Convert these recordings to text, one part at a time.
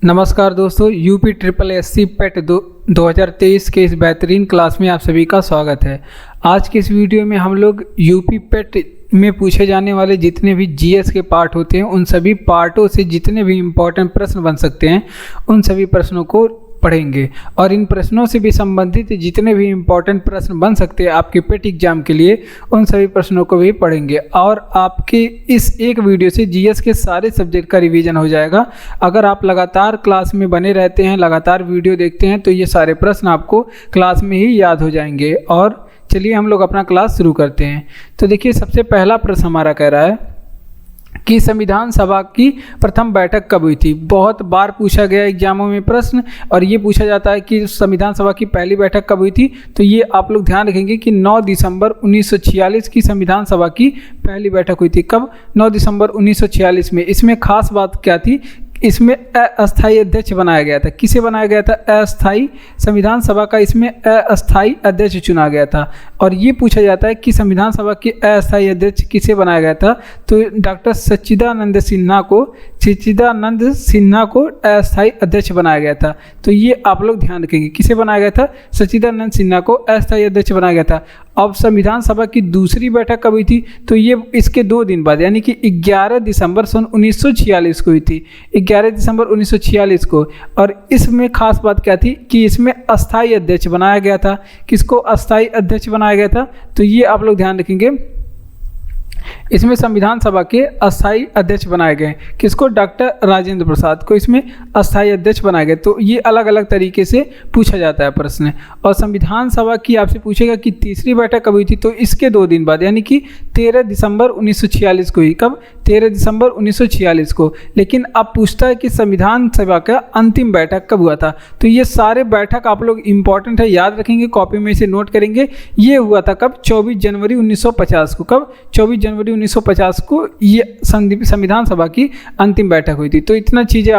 नमस्कार दोस्तों, UP triple SC पेट 2023 के इस बेहतरीन क्लास में आप सभी का स्वागत है। आज के इस वीडियो में हम लोग यूपी पेट में पूछे जाने वाले जितने भी जीएस के पार्ट होते हैं उन सभी पार्टों से जितने भी इम्पोर्टेंट प्रश्न बन सकते हैं उन सभी प्रश्नों को पढ़ेंगे और इन प्रश्नों से भी संबंधित जितने भी इम्पोर्टेंट प्रश्न बन सकते हैं आपके पेट एग्जाम के लिए उन सभी प्रश्नों को भी पढ़ेंगे और आपके इस एक वीडियो से जीएस के सारे सब्जेक्ट का रिवीजन हो जाएगा। अगर आप लगातार क्लास में बने रहते हैं, लगातार वीडियो देखते हैं तो ये सारे प्रश्न आपको क्लास में ही याद हो जाएंगे। और चलिए हम लोग अपना क्लास शुरू करते हैं। तो देखिए, सबसे पहला प्रश्न हमारा कह रहा है कि संविधान सभा की प्रथम बैठक कब हुई थी। बहुत बार पूछा गया एग्जामों में प्रश्न और ये पूछा जाता है कि संविधान सभा की पहली बैठक कब हुई थी। तो ये आप लोग ध्यान रखेंगे कि 9 दिसंबर 1946 की संविधान सभा की पहली बैठक हुई थी। कब? 9 दिसंबर 1946 में। इसमें खास बात क्या थी? इसमें अस्थायी अध्यक्ष बनाया गया था। किसे बनाया गया था? अस्थायी संविधान सभा का इसमें अस्थायी अध्यक्ष चुना गया था। और ये पूछा जाता है कि संविधान सभा के अस्थायी अध्यक्ष किसे बनाया गया था। तो डॉक्टर सच्चिदानंद सिन्हा को अस्थायी अध्यक्ष बनाया गया था। तो ये आप लोग ध्यान रखेंगे, किसे बनाया गया था? सच्चिदानंद सिन्हा को अस्थायी अध्यक्ष बनाया गया था। अब संविधान सभा की दूसरी बैठक कब हुई थी? तो ये इसके 2 दिन बाद यानी कि 11 दिसंबर सन 1946 को हुई थी। 11 दिसंबर 1946 को। और इसमें खास बात क्या थी कि इसमें अस्थायी अध्यक्ष बनाया गया था। किसको अस्थायी अध्यक्ष बनाया गया था? तो ये आप लोग ध्यान रखेंगे, इसमें संविधान सभा के अस्थायी अध्यक्ष बनाए गए। किसको? डॉक्टर राजेंद्र प्रसाद को इसमें अस्थायी अध्यक्ष बनाए गए। तो ये अलग अलग तरीके से पूछा जाता है प्रश्न। और संविधान सभा की आपसे पूछेगा कि तीसरी बैठक कब हुई थी। तो इसके 2 दिन बाद यानी कि 13 दिसंबर 1946 को हुई। कब? 13 दिसंबर 1946 को। लेकिन अब पूछता है कि संविधान सभा का अंतिम बैठक कब हुआ था। तो ये सारे बैठक आप लोग इंपॉर्टेंट है, याद रखेंगे, कॉपी में इसे नोट करेंगे। ये हुआ था कब? 24 जनवरी 1950 को। कब? 24 जनवरी 1950 को ये संविधान सभा की अंतिम बैठक हुई थी। तो इतना चीज़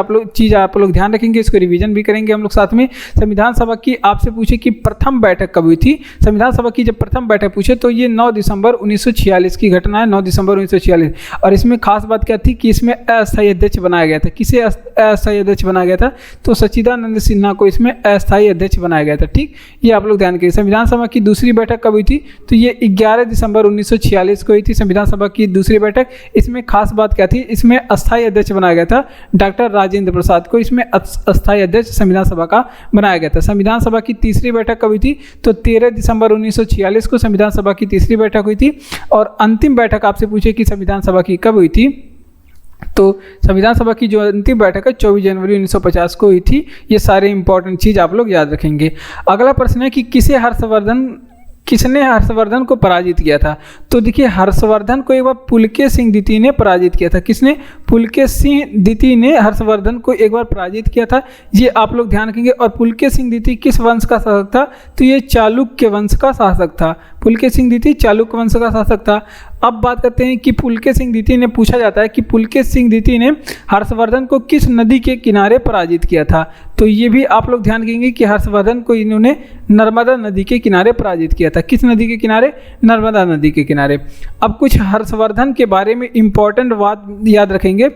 आप लोग ध्यान रखेंगे, इसको रिवीजन भी करेंगे हम लोग साथ में। संविधान सभा की आपसे पूछे कि प्रथम बैठक कब हुई थी। संविधान सभा की जब प्रथम बैठक पूछे तो ये 9 दिसंबर 1946 की घटना है, 9 दिसंबर 1946। और इसमें खास बात क्या थी कि इसमें अस्थायी अध्यक्ष बनाया गया था। किसे अस्थायी अध्यक्ष बनाया गया था? तो सच्चिदानंद सिन्हा को इसमें अस्थायी अध्यक्ष बनाया गया था। ठीक, ये आप लोग ध्यान करें। संविधान सभा की दूसरी बैठक कब हुई थी? तो ये 11 दिसंबर 1946 को हुई थी संविधान सभा की दूसरी बैठक। इसमें खास बात क्या थी? इसमें अस्थायी अध्यक्ष बनाया गया था डॉक्टर राजेंद्र प्रसाद को इसमें अस्थायी अध्यक्ष संविधान सभा का बनाया गया था। संविधान सभा की तीसरी बैठक कब हुई थी? तो 13 दिसंबर 1946 को संविधान सभा की तीसरी बैठक हुई थी। और अंतिम बैठक आपसे पूछे कि संविधान सभा की कब हुई थी। तो संविधान सभा की जो अंतिम बैठक है 24 जनवरी 1950 को हुई थी। ये सारे इंपॉर्टेंट चीज़ आप लोग याद रखेंगे। अगला प्रश्न है कि किसने हर्षवर्धन को पराजित किया था। तो देखिए, हर्षवर्धन को एक बार पुलकेशिन द्वितीय ने पराजित किया था। किसने? पुलकेशिन द्वितीय ने हर्षवर्धन को एक बार पराजित किया था। ये आप लोग ध्यान रखेंगे। और पुलकेशिन द्वितीय किस वंश का शासक था? तो ये चालुक्य वंश का शासक था। पुलकेशिन द्वितीय चालुक्य वंश का शासक था। अब बात करते हैं कि पुलकेशिन द्वितीय ने, पूछा जाता है कि पुलकेशिन द्वितीय ने हर्षवर्धन को किस नदी के किनारे पराजित किया था। तो ये भी आप लोग ध्यान रखेंगे कि हर्षवर्धन को इन्होंने नर्मदा नदी के किनारे पराजित किया था। किस नदी के किनारे? नर्मदा नदी के किनारे। अब कुछ हर्षवर्धन के बारे में इंपॉर्टेंट बात याद रखेंगे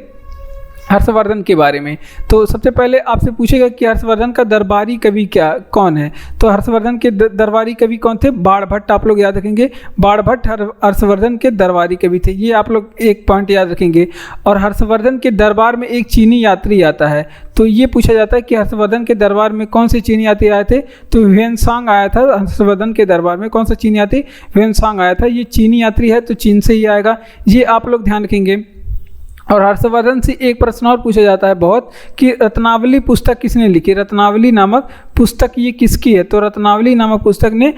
हर्षवर्धन के बारे में। तो सबसे पहले आपसे पूछेगा कि हर्षवर्धन का दरबारी कवि कौन है। तो हर्षवर्धन के दरबारी कवि कौन थे? बाणभट्ट। आप लोग याद रखेंगे, बाणभट्ट हर्षवर्धन के दरबारी कवि थे। ये आप लोग एक पॉइंट याद रखेंगे। और हर्षवर्धन के दरबार में एक चीनी यात्री आता है। तो ये पूछा जाता है कि हर्षवर्धन के दरबार में कौन से चीनी यात्री आए थे। तो ह्वेनसांग आया था। हर्षवर्धन के दरबार में कौन सा चीनी यात्री? ह्वेनसांग आया था। ये चीनी यात्री है तो चीन से ही आएगा। ये आप लोग ध्यान रखेंगे। और हर्षवर्धन से एक प्रश्न और पूछा जाता है बहुत कि रत्नावली पुस्तक किसने लिखी। रत्नावली नामक पुस्तक ये किसकी है? तो रत्नावली नामक पुस्तक ने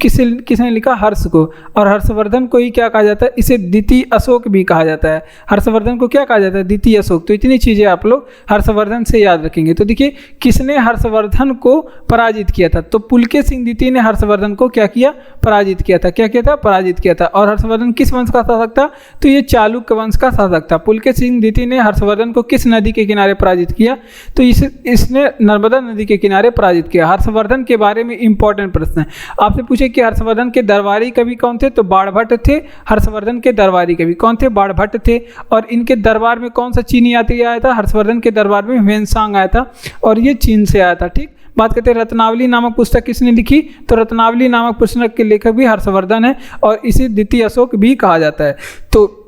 किसने लिखा? हर्ष को। और हर्षवर्धन को ही क्या कहा जाता है? इसे द्वितीय अशोक भी कहा जाता है। हर्षवर्धन को क्या कहा जाता है? द्वितीय अशोक। तो इतनी चीज़ें आप लोग हर्षवर्धन से याद रखेंगे। तो देखिए, किसने हर्षवर्धन को पराजित किया था? तो पुलकेशिन द्वितीय ने हर्षवर्धन को क्या किया? पराजित किया था। क्या किया था? पराजित किया था। और हर्षवर्धन किस वंश का शासक था? तो ये चालुक्य वंश का शासक था। पुलकेशिन द्वितीय ने हर्षवर्धन को किस नदी के किनारे पराजित किया? तो इसने नर्मदा नदी के किनारे पराजित किया। हर्षवर्धन के बारे में इंपॉर्टेंट प्रश्न है आपसे पूछे कि हर्षवर्धन के दरबारी कवि कौन थे, तो बाणभट्ट थे। हर्षवर्धन के दरबारी कवि कौन थे, बाणभट्ट थे। और इनके दरबार में कौन सा चीनी यात्री आया था, हर्षवर्धन के दरबार में ह्वेनसांग आया था और ये चीन से आया था। ठीक, बात करते हैं रत्नावली नामक पुस्तक किसने लिखी, तो रत्नावली नामक पुस्तक के लेखक भी हर्षवर्धन है और इसे द्वितीय अशोक भी कहा जाता है। तो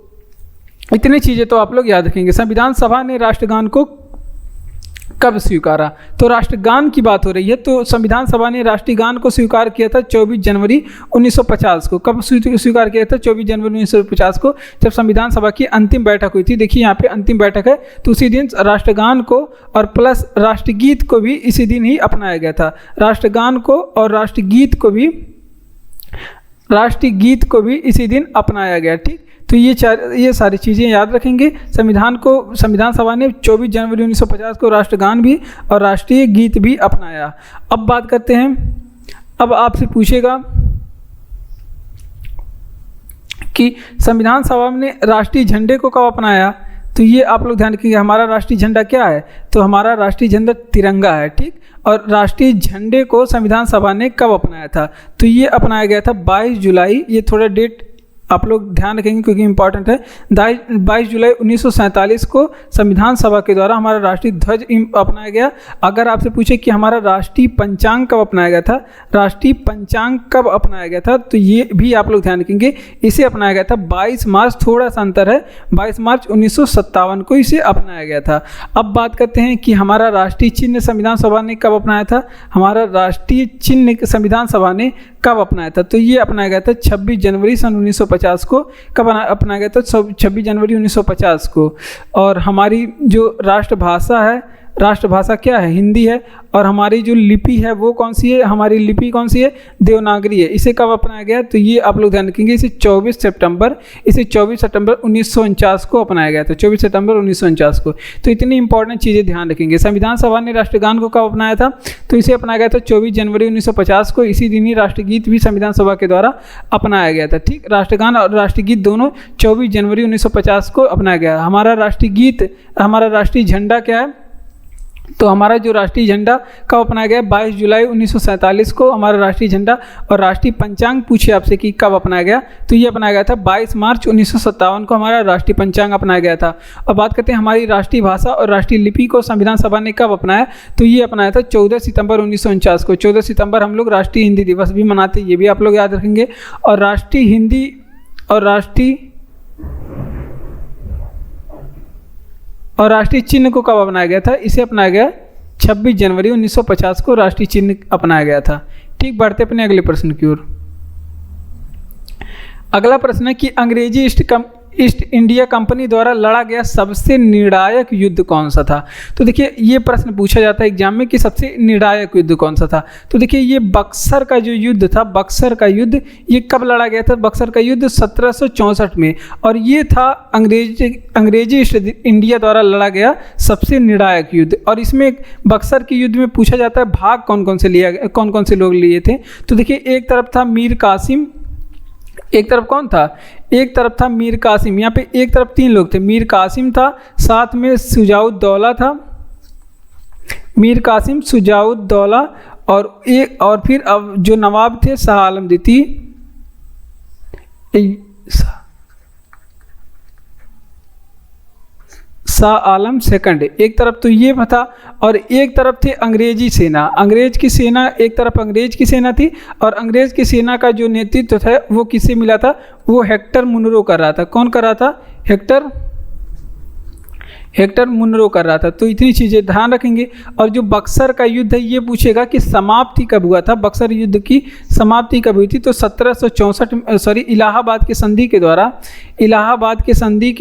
इतनी चीज़ें तो आप लोग याद रखेंगे। संविधान सभा ने राष्ट्रगान को कब स्वीकारा, तो राष्ट्रगान की बात हो रही है, तो संविधान सभा ने राष्ट्रीय गान को स्वीकार किया था 24 जनवरी 1950 को। कब स्वीकार किया था, 24 जनवरी 1950 को, जब संविधान सभा की अंतिम बैठक हुई थी। देखिए यहाँ पे अंतिम बैठक है, तो उसी दिन राष्ट्रगान को और प्लस राष्ट्रगीत को भी इसी दिन ही अपनाया गया था। राष्ट्रगान को और राष्ट्रगीत को भी इसी दिन अपनाया गया। ठीक, तो ये सारी चीज़ें याद रखेंगे। संविधान सभा ने 24 जनवरी 1950 को राष्ट्रगान भी और राष्ट्रीय गीत भी अपनाया। अब बात करते हैं, अब आपसे पूछेगा कि संविधान सभा ने राष्ट्रीय झंडे को कब अपनाया, तो ये आप लोग ध्यान रखेंगे। हमारा राष्ट्रीय झंडा क्या है, तो हमारा राष्ट्रीय झंडा तिरंगा है। ठीक, और राष्ट्रीय झंडे को संविधान सभा ने कब अपनाया था, तो ये अपनाया गया था 22 जुलाई, ये थोड़ा डेट आप लोग ध्यान रखेंगे क्योंकि इंपॉर्टेंट है। 22 जुलाई 1947 को संविधान सभा के द्वारा हमारा राष्ट्रीय ध्वज अपनाया गया। अगर आपसे पूछे कि हमारा राष्ट्रीय पंचांग कब अपनाया गया था, राष्ट्रीय पंचांग कब अपनाया गया था, तो ये भी आप लोग ध्यान रखेंगे। इसे अपनाया गया था 22 मार्च, थोड़ा सा अंतर है, 22 मार्च 1957 को इसे अपनाया गया था। अब बात करते हैं कि हमारा राष्ट्रीय चिन्ह संविधान सभा ने कब अपनाया था, हमारा राष्ट्रीय चिन्ह संविधान सभा ने कब अपनाया था, तो ये अपनाया गया था 26 जनवरी सन 1950 को। कब अपनाया गया था, 26 जनवरी 1950 को। और हमारी जो राष्ट्रभाषा है, राष्ट्रभाषा क्या है, हिंदी है। और हमारी जो लिपि है वो कौन सी है, हमारी लिपि कौन सी है, देवनागरी है। इसे कब अपनाया गया, तो ये आप लोग ध्यान रखेंगे, इसे 24 सितंबर 1949 को अपनाया गया था, 24 सितंबर 1949 को। तो इतनी इंपॉर्टेंट चीज़ें ध्यान रखेंगे। संविधान सभा ने राष्ट्रगान को कब अपनाया था, तो इसे अपनाया गया था 24 जनवरी 1950 को। इसी दिन ही राष्ट्रगीत भी संविधान सभा के द्वारा अपनाया गया था। ठीक, राष्ट्रगान और राष्ट्रगीत दोनों 24 जनवरी 1950 को अपनाया गया। हमारा राष्ट्रीय गीत, हमारा राष्ट्रीय झंडा क्या है, तो हमारा जो राष्ट्रीय झंडा कब अपनाया गया, 22 जुलाई 1947 को हमारा राष्ट्रीय झंडा। और राष्ट्रीय पंचांग पूछे आपसे कि कब अपनाया गया, तो ये अपनाया गया था 22 मार्च 1957 को हमारा राष्ट्रीय पंचांग अपनाया गया था। और बात करते हैं हमारी राष्ट्रीय भाषा और राष्ट्रीय लिपि को संविधान सभा ने कब अपनाया, तो ये अपनाया था 14 सितंबर 1949 को। 14 सितंबर हम लोग राष्ट्रीय हिंदी दिवस भी मनाते हैं, ये भी आप लोग याद रखेंगे। और राष्ट्रीय हिंदी और राष्ट्रीय चिन्ह को कब अपनाया गया था, इसे अपनाया गया 26 जनवरी 1950 को राष्ट्रीय चिन्ह अपनाया गया था। ठीक, बढ़ते अपने अगले प्रश्न की ओर। अगला प्रश्न है कि अंग्रेजी ईस्ट इंडिया कंपनी द्वारा लड़ा गया सबसे निर्णायक युद्ध कौन सा था। तो देखिए ये प्रश्न पूछा जाता है एग्जाम में कि सबसे निर्णायक युद्ध कौन सा था। तो देखिए ये बक्सर का जो युद्ध था, बक्सर का युद्ध ये कब लड़ा गया था, बक्सर का युद्ध 1764 में। और ये था अंग्रेजी ईस्ट इंडिया द्वारा लड़ा गया सबसे निर्णायक युद्ध। और इसमें बक्सर के युद्ध में पूछा जाता है भाग कौन कौन से लोग लिए थे। तो देखिए एक तरफ था मीर कासिम, एक तरफ कौन था, एक तरफ था मीर कासिम। यहाँ पे एक तरफ 3 लोग थे, मीर कासिम था, साथ में शुजाउद्दौला था, मीर कासिम, शुजाउद्दौला और फिर अब जो नवाब थे शाह आलम द्वितीय, शाह आलम सेकंड। एक तरफ तो ये था और एक तरफ थे अंग्रेजी सेना। अंग्रेज की सेना, एक तरफ अंग्रेज की सेना थी और अंग्रेज की सेना का जो नेतृत्व था वो किससे मिला था, वो हेक्टर मुनरो कर रहा था। कौन कर रहा था, हेक्टर मुनरो कर रहा था। तो इतनी चीज़ें ध्यान रखेंगे। और जो बक्सर का युद्ध है ये पूछेगा कि समाप्ति कब हुआ था, बक्सर युद्ध की समाप्ति कब हुई थी। तो 1764 इलाहाबाद के संधि के द्वारा, इलाहाबाद के संधि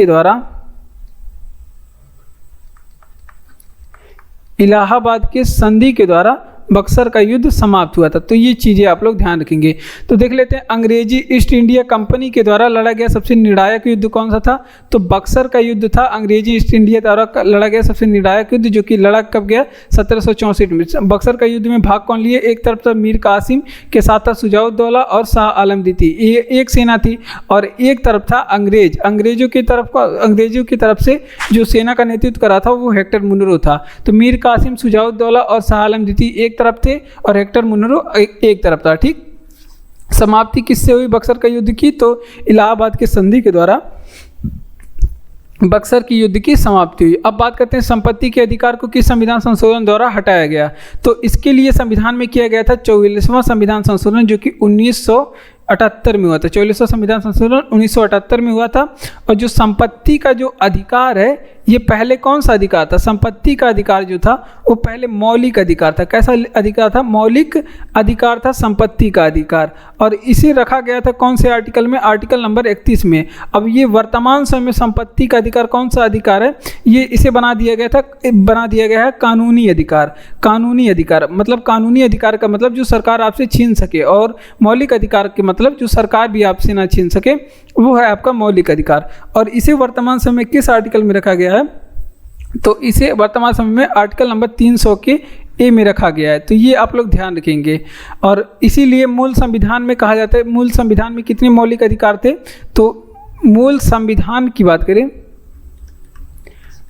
के द्वारा बक्सर का युद्ध समाप्त हुआ था। तो ये चीज़ें आप लोग ध्यान रखेंगे। तो देख लेते हैं अंग्रेजी ईस्ट इंडिया कंपनी के द्वारा लड़ा गया सबसे निर्णायक युद्ध कौन सा था, तो बक्सर का युद्ध था। अंग्रेजी ईस्ट इंडिया द्वारा लड़ा गया सबसे निर्णायक युद्ध जो कि लड़ा कब गया, 1764 में। बक्सर का युद्ध में भाग कौन लिए, एक तरफ था मीर कासिम, के साथ था शुजाउद्दौला और शाह आलम द्वितीय, ये एक सेना थी। और एक तरफ था अंग्रेज, अंग्रेजों की तरफ से जो सेना का नेतृत्व करा था वो हेक्टर मुनरो था। तो मीर कासिम, शुजाउद्दौला और शाह आलम द्वितीय एक तरफ थे और हेक्टर मुनरो एक तरफ था। ठीक, समाप्ति किससे हुई बक्सर का युद्ध की? तो इलाहाबाद के संधि के द्वारा बक्सर की युद्ध की समाप्ति हुई। अब बात करते हैं संपत्ति के अधिकार को किस संविधान संशोधन द्वारा हटाया गया? तो इसके लिए संविधान में किया गया था 44वां संविधान संशोधन, जो कि 1978 में हुआ था। 44वां संविधान संशोधन 1978 में हुआ था। और जो संपत्ति का जो अधिकार है, ये पहले कौन सा अधिकार था? संपत्ति का अधिकार जो था वो पहले मौलिक अधिकार था। कैसा अधिकार था? मौलिक अधिकार था संपत्ति का अधिकार। और इसे रखा गया था कौन से आर्टिकल में? आर्टिकल नंबर 31 में। अब ये वर्तमान समय में संपत्ति का अधिकार कौन सा अधिकार है? ये इसे बना दिया गया है कानूनी अधिकार। कानूनी अधिकार मतलब, कानूनी अधिकार का मतलब जो सरकार आपसे छीन सके, और मौलिक अधिकार के मतलब जो सरकार भी आपसे ना छीन सके, वो है आपका मौलिक अधिकार। और इसे वर्तमान समय में किस आर्टिकल में रखा गया है? तो इसे वर्तमान समय में आर्टिकल नंबर 300 के ए में रखा गया है। तो ये आप लोग ध्यान रखेंगे। और इसीलिए मूल संविधान में कहा जाता है, मूल संविधान में कितने मौलिक अधिकार थे? तो मूल संविधान की बात करें,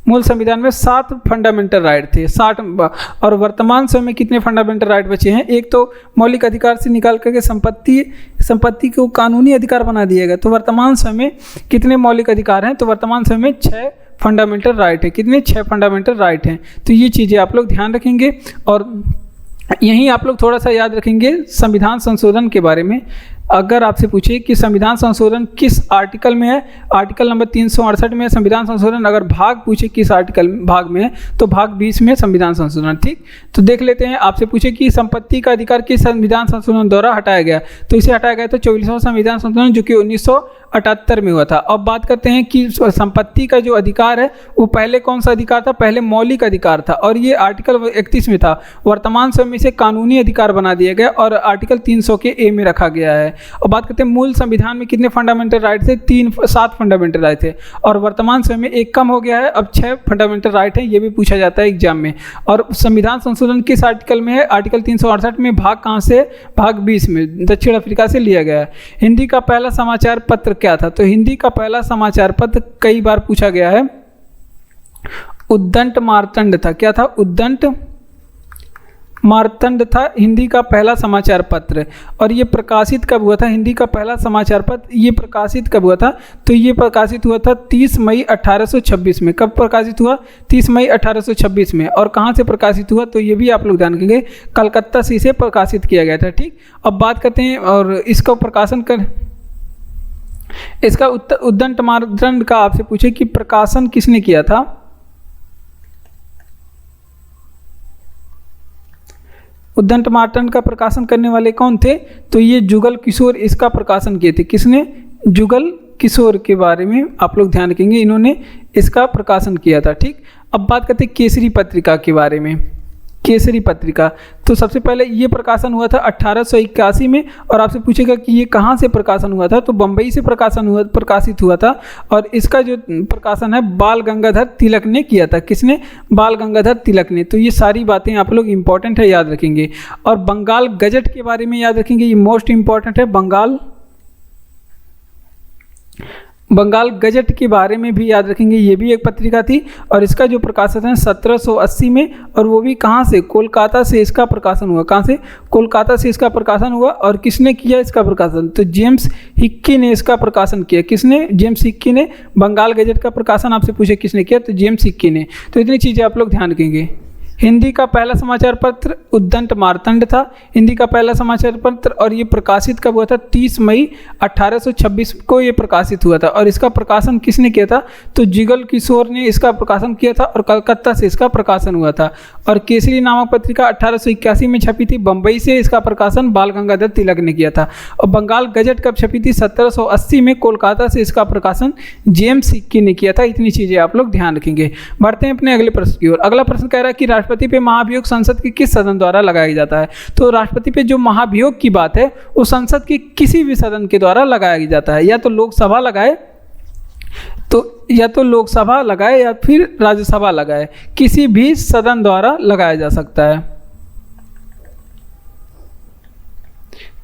मूल संविधान में 7 फंडामेंटल राइट थे, 60। और वर्तमान समय में कितने फंडामेंटल राइट बचे हैं? एक तो मौलिक अधिकार से निकाल करके संपत्ति को कानूनी अधिकार बना दिया गया। तो वर्तमान समय में कितने मौलिक अधिकार हैं? तो वर्तमान समय में 6 फंडामेंटल राइट है। कितने? 6 फंडामेंटल राइट हैं। तो ये चीज़ें आप लोग ध्यान रखेंगे। और यहीं आप लोग थोड़ा सा याद रखेंगे संविधान संशोधन के बारे में। अगर आपसे पूछे कि संविधान संशोधन किस आर्टिकल में है, आर्टिकल नंबर 368 में संविधान संशोधन। अगर भाग पूछे किस आर्टिकल भाग में है, तो भाग 20 में संविधान संशोधन। ठीक, तो देख लेते हैं। आपसे पूछे कि संपत्ति का अधिकार किस संविधान संशोधन द्वारा हटाया गया, तो इसे हटाया गया था 44वां संविधान संशोधन, जो कि 1978 में हुआ था। अब बात करते हैं कि संपत्ति का जो अधिकार है वो पहले कौन सा अधिकार था? पहले मौलिक अधिकार था, और ये आर्टिकल 31 में था। वर्तमान समय में इसे कानूनी अधिकार बना दिया गया और आर्टिकल 300 के ए में रखा गया है। और बात करते हैं मूल संविधान में कितने फंडामेंटल राइट थे? 7 फंडामेंटल राइट थे। और वर्तमान समय में एक कम हो गया है, अब 6 फंडामेंटल राइट है। ये भी पूछा जाता है एग्जाम में। और संविधान संशोधन किस आर्टिकल में है? आर्टिकल 368 में। भाग कहाँ से? भाग 20 में, दक्षिण अफ्रीका से लिया गया है। हिंदी का पहला समाचार पत्र क्या था? तो हिंदी का पहला समाचार पत्र कई बार पूछा गया है, उद्दंड मार्तंड था। क्या था? उद्दंड मार्तंड था हिंदी का पहला समाचार पत्र। और ये प्रकाशित कब हुआ था? हिंदी का पहला समाचार पत्र ये प्रकाशित कब हुआ था? तो ये प्रकाशित हुआ था 30 मई 1826 में। कब प्रकाशित हुआ? 30 मई 1826 में। और कहाँ से प्रकाशित हुआ? तो ये भी आप लोग ध्यान रखेंगे, कलकत्ता से इसे प्रकाशित किया गया था। ठीक, अब बात करते हैं और इसका प्रकाशन कर इसका उद्दंड मार्तंड का आपसे पूछे कि प्रकाशन किसने किया था? उद्दंड मार्तंड का प्रकाशन करने वाले कौन थे? तो ये जुगल किशोर इसका प्रकाशन किए थे। किसने? जुगल किशोर के बारे में आप लोग ध्यान रखेंगे, इन्होंने इसका प्रकाशन किया था। ठीक, अब बात करते हैं केसरी पत्रिका के बारे में। केसरी पत्रिका, तो सबसे पहले ये प्रकाशन हुआ था 1881 में। और आपसे पूछेगा कि ये कहाँ से प्रकाशन हुआ था? तो बम्बई से प्रकाशित हुआ था। और इसका जो प्रकाशन है बाल गंगाधर तिलक ने किया था। किसने? बाल गंगाधर तिलक ने। तो ये सारी बातें आप लोग इंपॉर्टेंट है, याद रखेंगे। और बंगाल गजट के बारे में याद रखेंगे, ये मोस्ट इंपॉर्टेंट है। बंगाल गजट के बारे में भी याद रखेंगे, ये भी एक पत्रिका थी। और इसका जो प्रकाशन है 1780 में, और वो भी कहाँ से? कोलकाता से इसका प्रकाशन हुआ। कहाँ से? कोलकाता से इसका प्रकाशन हुआ। और किसने किया इसका प्रकाशन? तो जेम्स हिक्की ने इसका प्रकाशन किया। किसने? जेम्स हिक्की ने। बंगाल गजट का प्रकाशन आपसे पूछे किसने किया? तो जेम्स हिक्की ने। तो इतनी चीज़ें आप लोग ध्यान रखेंगे। हिंदी का पहला समाचार पत्र उद्दंड मार्तंड था, हिंदी का पहला समाचार पत्र। और ये प्रकाशित कब हुआ था? 30 मई 1826 को ये प्रकाशित हुआ था। और इसका प्रकाशन किसने किया था? तो जुगल किशोर ने इसका प्रकाशन किया था, और कलकत्ता से इसका प्रकाशन हुआ था। और केसरी नामक पत्रिका 1881 में छपी थी। बम्बई से इसका प्रकाशन बाल गंगाधर तिलक ने किया था। और बंगाल गजट कब छपी थी? 1780 में। कोलकाता से इसका प्रकाशन जेम्स हिक्की ने किया था। इतनी चीज़ें आप लोग ध्यान रखेंगे। बढ़ते हैं अपने अगले प्रश्न की ओर। अगला प्रश्न कह रहा है कि राष्ट्रपति पे महाभियोग संसद के किस सदन द्वारा लगाया जाता है? तो राष्ट्रपति पे जो महाभियोग की बात है वो संसद के किसी भी सदन के द्वारा लगाया जाता है। या तो लोकसभा लगाए, या फिर राज्यसभा लगाए, किसी भी सदन द्वारा लगाया जा सकता है।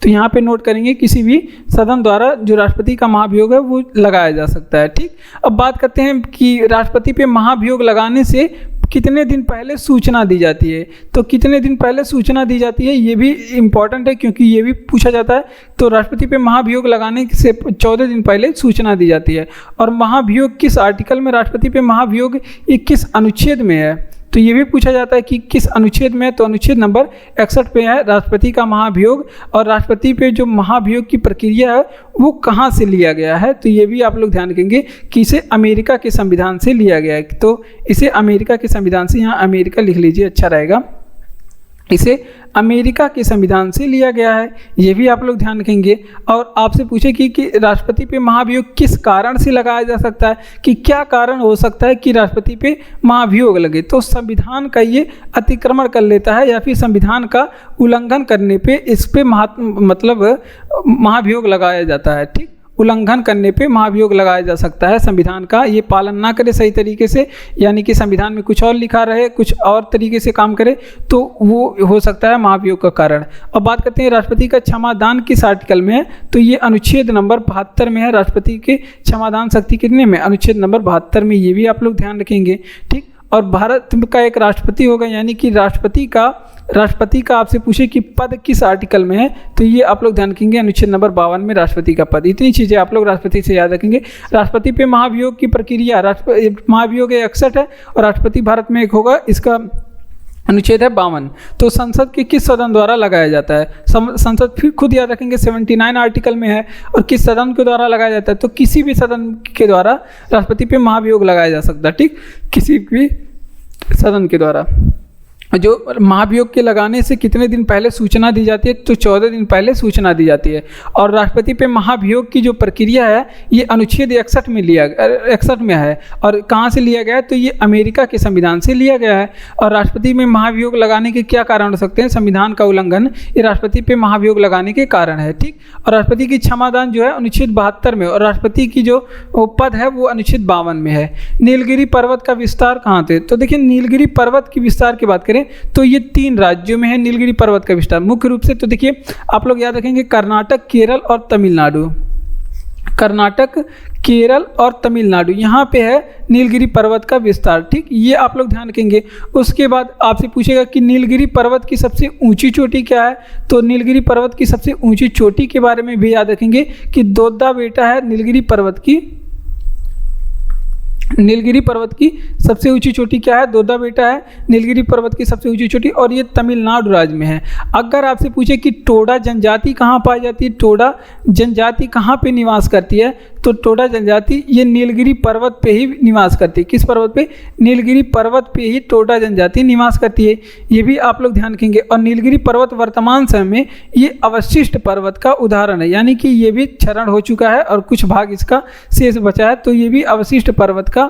तो यहाँ पे नोट करेंगे, किसी भी सदन द्वारा जो राष्ट्रपति का महाभियोग है वो लगाया जा सकता है। ठीक, अब बात करते हैं कि राष्ट्रपति पे महाभियोग लगाने से कितने दिन पहले सूचना दी जाती है। तो कितने दिन पहले सूचना दी जाती है ये भी इम्पॉर्टेंट है, क्योंकि ये भी पूछा जाता है। तो राष्ट्रपति पे महाभियोग लगाने से 14 दिन पहले सूचना दी जाती है। और महाभियोग किस आर्टिकल में राष्ट्रपति पे महाभियोग, ये किस अनुच्छेद में है, तो ये भी पूछा जाता है कि किस अनुच्छेद में है। तो अनुच्छेद नंबर 61 पे है राष्ट्रपति का महाभियोग। और राष्ट्रपति पे जो महाभियोग की प्रक्रिया है वो कहाँ से लिया गया है, तो ये भी आप लोग ध्यान रखेंगे कि इसे अमेरिका के संविधान से लिया गया है। तो इसे अमेरिका के संविधान से, यहाँ अमेरिका लिख लीजिए, अच्छा रहेगा, इसे अमेरिका के संविधान से लिया गया है, ये भी आप लोग ध्यान रखेंगे। और आपसे पूछे कि राष्ट्रपति पे महाभियोग किस कारण से लगाया जा सकता है, कि क्या कारण हो सकता है कि राष्ट्रपति पे महाभियोग लगे, तो संविधान का ये अतिक्रमण कर लेता है या फिर संविधान का उल्लंघन करने पे इस पे महाभियोग लगाया जाता है। ठीक, उल्लंघन करने पे महाभियोग लगाया जा सकता है, संविधान का ये पालन ना करे सही तरीके से, यानी कि संविधान में कुछ और लिखा रहे, कुछ और तरीके से काम करे, तो वो हो सकता है महाभियोग का कारण। अब बात करते हैं राष्ट्रपति का क्षमादान किस आर्टिकल में है, तो ये अनुच्छेद नंबर 72 में है। राष्ट्रपति के क्षमादान शक्ति कितने में, अनुच्छेद नंबर 72 में, ये भी आप लोग ध्यान रखेंगे। ठीक, और भारत का एक राष्ट्रपति होगा, यानी कि राष्ट्रपति का आपसे पूछे कि पद किस आर्टिकल में है, तो ये आप लोग ध्यान रखेंगे अनुच्छेद नंबर 52 में राष्ट्रपति का पद। इतनी चीज़ें आप लोग राष्ट्रपति से याद रखेंगे। राष्ट्रपति पे महाभियोग की प्रक्रिया, महाभियोग 61 है और राष्ट्रपति भारत में एक होगा, इसका अनुच्छेद है 52। तो संसद के किस सदन द्वारा लगाया जाता है, संसद फिर खुद याद रखेंगे 79 आर्टिकल में है। और किस सदन के द्वारा लगाया जाता है, तो किसी भी सदन के द्वारा राष्ट्रपति पे महाभियोग लगाया जा सकता है। ठीक, किसी भी सदन के द्वारा। जो महाभियोग के लगाने से कितने दिन पहले सूचना दी जाती है, तो 14 दिन पहले सूचना दी जाती है। और राष्ट्रपति पे महाभियोग की जो प्रक्रिया है ये अनुच्छेद 61 में है। और कहाँ से लिया गया है, तो ये अमेरिका के संविधान से लिया गया है। और राष्ट्रपति में महाभियोग लगाने के क्या कारण हो सकते हैं, संविधान का उल्लंघन, ये राष्ट्रपति पे महाभियोग लगाने के कारण है। ठीक, और राष्ट्रपति की क्षमादान जो है अनुच्छेद 72 में, और राष्ट्रपति की जो पद है वो अनुच्छेद 52 में है। नीलगिरी पर्वत का विस्तार कहाँ थे, तो देखिए नीलगिरी पर्वत की विस्तार की बात करें तो ये 3 राज्यों में है नीलगिरी पर्वत का विस्तार मुख्य रूप से। तो देखिए आप लोग याद रखेंगे कर्नाटक, केरल और तमिलनाडु। कर्नाटक, केरल और तमिलनाडु, यहाँ पे है नीलगिरी पर्वत का विस्तार। ठीक, ये आप लोग ध्यान रखेंगे। उसके बाद आपसे पूछेगा कि नीलगिरी पर्वत की सबसे ऊंची चोटी क्या है, तो नीलगिरी पर्वत की सबसे ऊंची चोटी के बारे में भी याद रखेंगे कि दोद्दा बेटा है नीलगिरी पर्वत की सबसे ऊंची चोटी क्या है, दोद्दा बेटा है नीलगिरी पर्वत की सबसे ऊंची चोटी, और ये तमिलनाडु राज्य में है। अगर आपसे पूछे कि टोडा जनजाति कहाँ पाई जाती है, टोडा जनजाति कहाँ पे निवास करती है, तो टोडा जनजाति ये नीलगिरी पर्वत पे ही निवास करती है। किस पर्वत पे, नीलगिरी पर्वत पे ही टोडा जनजाति निवास करती है, ये भी आप लोग ध्यान रखेंगे। और नीलगिरी पर्वत वर्तमान समय में ये अवशिष्ट पर्वत का उदाहरण है, यानी कि ये भी क्षरण हो चुका है और कुछ भाग इसका शेष बचा है, तो ये भी अवशिष्ट पर्वत का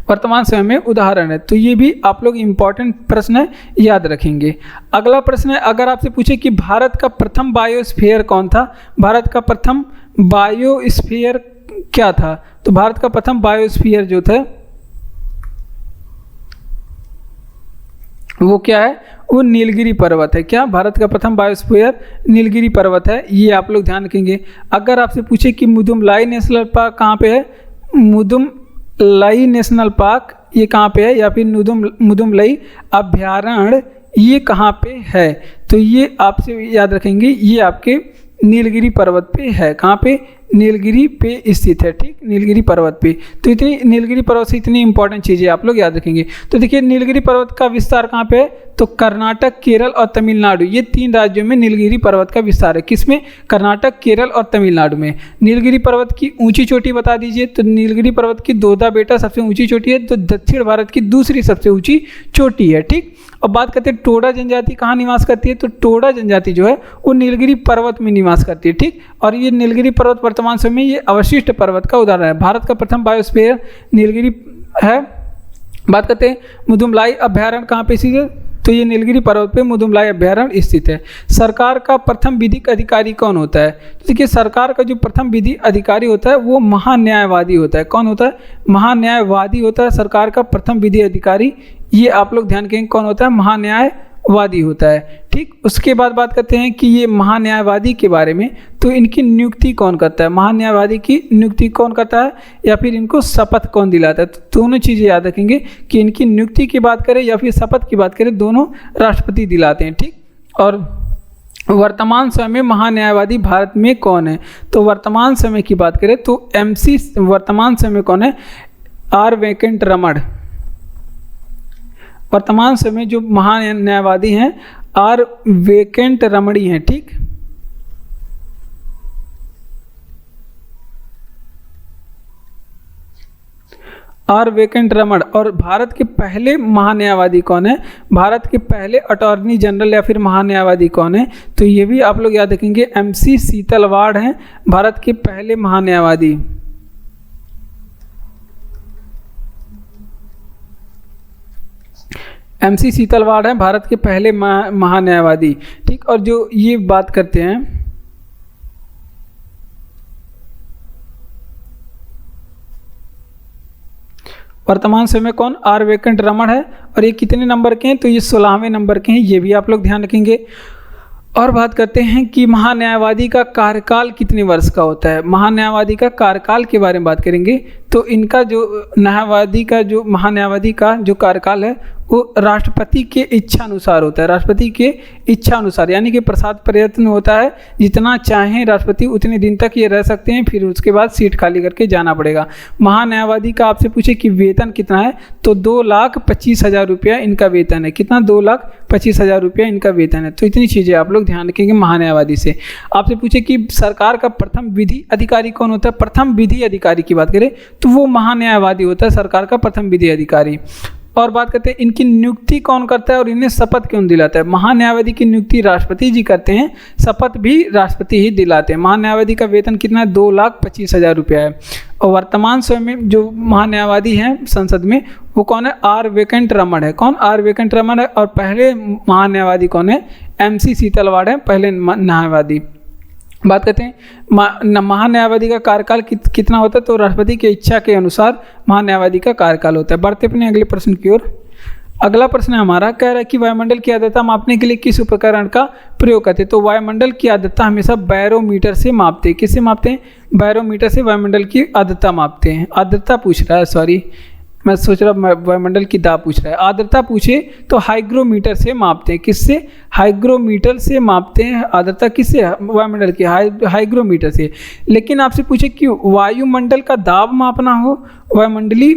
वर्तमान समय में उदाहरण है। तो ये भी आप लोग इंपॉर्टेंट प्रश्न है, याद रखेंगे। अगला प्रश्न है, अगर आपसे पूछे कि भारत का प्रथम बायोस्फीयर कौन था, भारत का प्रथम बायोस्फीयर क्या था, तो भारत का प्रथम बायोस्फीयर जो था वो क्या है, वो नीलगिरी पर्वत है। क्या, भारत का प्रथम बायोस्फीयर नीलगिरी पर्वत है, ये आप लोग ध्यान रखेंगे। अगर आपसे पूछे कि मुदुमलाई नेशनल पार्क कहाँ पे है, मुदुमलाई नेशनल पार्क ये कहाँ पे है, या फिर मुदुमलाई अभ्यारण्य ये कहाँ पे है, तो ये आपसे याद रखेंगे, ये आपके नीलगिरी पर्वत पे है। कहाँ पे, नीलगिरी पे स्थित है। ठीक, नीलगिरी पर्वत पे। तो इतनी नीलगिरी पर्वत से इतनी इंपॉर्टेंट चीज़ें आप लोग याद रखेंगे। तो देखिए नीलगिरी पर्वत का विस्तार कहाँ पे है, तो कर्नाटक, केरल और तमिलनाडु, ये 3 राज्यों में नीलगिरी पर्वत का विस्तार है। किसमें, कर्नाटक, केरल और तमिलनाडु में। नीलगिरी पर्वत की ऊंची चोटी बता दीजिए, तो नीलगिरी पर्वत की दोदा बेटा सबसे ऊंची चोटी है, तो दक्षिण भारत की दूसरी सबसे ऊंची चोटी है। ठीक, अब बात करते हैं टोडा जनजाति कहाँ निवास करती है, तो टोडा जनजाति जो है वो नीलगिरी पर्वत में निवास करती है। ठीक, और ये नीलगिरी पर्वत वर्तमान समय में ये अवशिष्ट पर्वत का उदाहरण है। भारत का प्रथम बायोस्फीयर नीलगिरी है। बात करते हैं मुदुमलाई अभ्यारण्य कहाँ पे स्थित है, तो ये नीलगिरी पर्वत पे मुदुमलाई अभ्यारण्य स्थित है। सरकार का प्रथम विधिक अधिकारी कौन होता है, तो देखिए सरकार का जो प्रथम विधि अधिकारी होता है वो महान्यायवादी होता है। कौन होता है, महान्यायवादी होता है सरकार का प्रथम विधि अधिकारी। ये आप लोग ध्यान रखेंगे कौन होता है, वादी होता है। ठीक, उसके बाद बात करते हैं कि ये महान्यायवादी के बारे में, तो इनकी नियुक्ति कौन करता है, महान्यायवादी की नियुक्ति कौन करता है या फिर इनको शपथ कौन दिलाता है। तो दोनों चीज़ें याद रखेंगे कि इनकी नियुक्ति की बात करें या फिर शपथ की बात करें, दोनों राष्ट्रपति दिलाते हैं। ठीक, और वर्तमान समय में महान्यायवादी भारत में कौन है, तो वर्तमान समय की बात करें तो वर्तमान समय में कौन है, आर वेंकट रमण। वर्तमान समय जो महान्यायवादी हैं आर वेंकट रमणी हैं। ठीक, आर वेंकट रमण। और भारत के पहले महान्यायवादी कौन है, भारत के पहले अटॉर्नी जनरल या फिर महान्यायवादी कौन है, तो ये भी आप लोग याद रखेंगे, MC सीतलवाड़ हैं भारत के पहले महान्यायवादी। MC सीतलवाड़ हैं भारत के पहले महान्यायवादी। ठीक, और जो ये बात करते हैं वर्तमान समय में कौन, आर वेंकट रमण है। और ये कितने नंबर के हैं, तो ये 16वें नंबर के हैं, ये भी आप लोग ध्यान रखेंगे। और बात करते हैं कि महान्यायवादी का कार्यकाल कितने वर्ष का होता है। महान्यायवादी का कार्यकाल के बारे में बात करेंगे तो इनका जो महान्यायवादी का जो कार्यकाल है वो राष्ट्रपति के इच्छा अनुसार होता है, राष्ट्रपति के इच्छा अनुसार, यानी कि प्रसाद प्रयत्न होता है, जितना चाहें राष्ट्रपति उतने दिन तक ये रह सकते हैं, फिर उसके बाद सीट खाली करके जाना पड़ेगा। महान्यायवादी का आपसे पूछे कि वेतन कितना है, तो 2,25,000 रुपया इनका वेतन है। कितना, 2,25,000 रुपया इनका वेतन है। तो इतनी चीज़ें आप लोग ध्यान रखेंगे महान्यायवादी से। आपसे पूछे कि सरकार का प्रथम विधि अधिकारी कौन होता है, प्रथम विधि अधिकारी की बात करें तो वो महान्यायवादी होता है, सरकार का प्रथम विधि अधिकारी। और बात करते हैं इनकी नियुक्ति कौन करता है और इन्हें शपथ क्यों दिलाता है। महान्यायवादी की नियुक्ति राष्ट्रपति जी करते हैं, शपथ भी राष्ट्रपति ही दिलाते हैं। महान्यायवादी का वेतन कितना है, 2,25,000 रुपया है। और वर्तमान समय में जो महान्यायवादी हैं संसद में वो कौन है, आर वेंकट रमण है। कौन, आर वेंकट रमण है। और पहले महान्यायवादी कौन है, MC सीतलवाड़ है पहले न्यायवादी। बात करते हैं महान्यायवादी का कार्यकाल कितना होता है, तो राष्ट्रपति की इच्छा के अनुसार महान्यायवादी का कार्यकाल होता है। बढ़ते अपने अगले प्रश्न की ओर। अगला प्रश्न हमारा कह रहा है कि वायुमंडल की आर्द्रता मापने के लिए किस उपकरण का प्रयोग करते हैं। तो वायुमंडल की आर्द्रता हमेशा बैरोमीटर से मापते हैं। किससे मापते हैं, बैरोमीटर से वायुमंडल की आर्द्रता मापते हैं। आर्द्रता पूछ रहा है, सॉरी मैं सोच रहा वायुमंडल की दाब पूछ रहा है। आर्द्रता पूछे तो हाइग्रोमीटर से मापते हैं। किससे, हाइग्रोमीटर से मापते हैं आर्द्रता। किससे, वायुमंडल की हाइग्रोमीटर से। लेकिन आपसे पूछे कि वायुमंडल का दाब मापना हो, वायुमंडली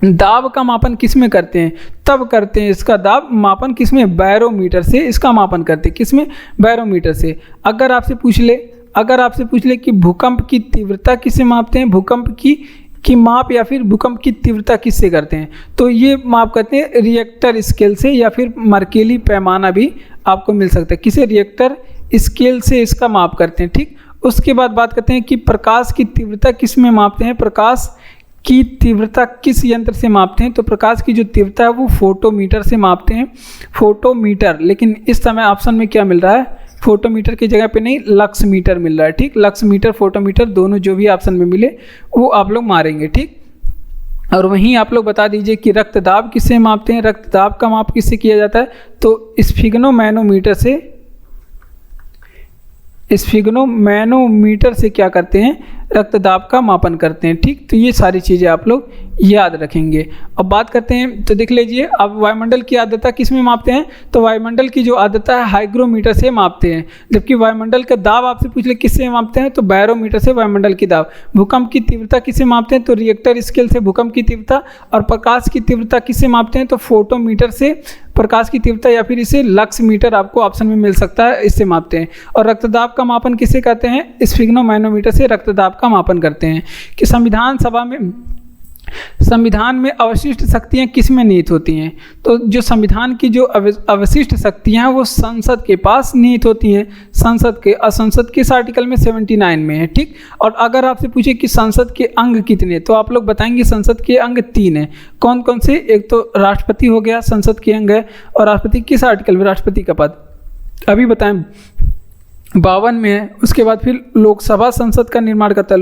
दाब का मापन किस में करते हैं, तब करते हैं इसका दाब मापन किस में, बैरोमीटर से इसका मापन करते हैं। किस में, बैरोमीटर से। अगर आपसे पूछ ले कि भूकंप की तीव्रता किससे मापते हैं, भूकंप की माप या फिर भूकंप की तीव्रता किससे करते हैं, तो ये माप करते हैं रिएक्टर स्केल से या फिर मर्केली पैमाना भी आपको मिल सकता है। किसे, रिएक्टर स्केल से इसका माप करते हैं। ठीक, उसके बाद बात करते हैं कि प्रकाश की तीव्रता किस में मापते हैं, प्रकाश की तीव्रता किस यंत्र से मापते हैं, तो प्रकाश की जो तीव्रता है वो फोटोमीटर से मापते हैं, फोटोमीटर। लेकिन इस समय ऑप्शन में क्या मिल रहा है, फोटोमीटर की जगह पे नहीं लक्स मीटर मिल रहा है। ठीक, लक्स मीटर फोटोमीटर दोनों जो भी ऑप्शन में मिले वो आप लोग मारेंगे। ठीक, और वहीं आप लोग बता दीजिए कि रक्तदाब किससे मापते हैं, रक्तदाब का माप किससे किया जाता है, तो स्फिग्नोमैनोमीटर से क्या करते हैं, रक्तदाब का मापन करते हैं। ठीक, तो ये सारी चीज़ें आप लोग याद रखेंगे। अब बात करते हैं, तो देख लीजिए अब वायुमंडल की आर्द्रता किस में मापते हैं, तो वायुमंडल की जो आर्द्रता है हाइग्रोमीटर से मापते हैं। जबकि वायुमंडल का दाब आपसे पूछ ले किससे मापते हैं, तो बैरोमीटर से वायुमंडल की दाब। भूकंप की तीव्रता किससे मापते हैं, तो रिएक्टर स्केल से भूकंप की तीव्रता। और प्रकाश की तीव्रता किससे मापते हैं, तो फोटोमीटर से प्रकाश की तीव्रता, या फिर इसे लक्स मीटर आपको ऑप्शन में मिल सकता है, इससे मापते हैं। और रक्तदाब का मापन किससे करते हैं, स्फिग्नोमैनोमीटर से रक्तदाब का मापन करते हैं। कि संविधान में अवशिष्ट शक्तियाँ किस में निहित होती हैं, तो जो संविधान की जो अवशिष्ट शक्तियाँ हैं वो संसद के पास निहित होती हैं, संसद के इस आर्टिकल में 79 में है। ठीक, और अगर आपसे पूछे कि संसद के अंग कितने, तो आप लोग बताएंगे संसद के अंग 3 हैं। कौन कौन से, एक तो राष्ट्रपति हो गया, संसद के अंग है। और राष्ट्रपति किस आर्टिकल में, राष्ट्रपति का पद अभी बताएं 52 में है। उसके बाद फिर लोकसभा संसद का निर्माण करता है,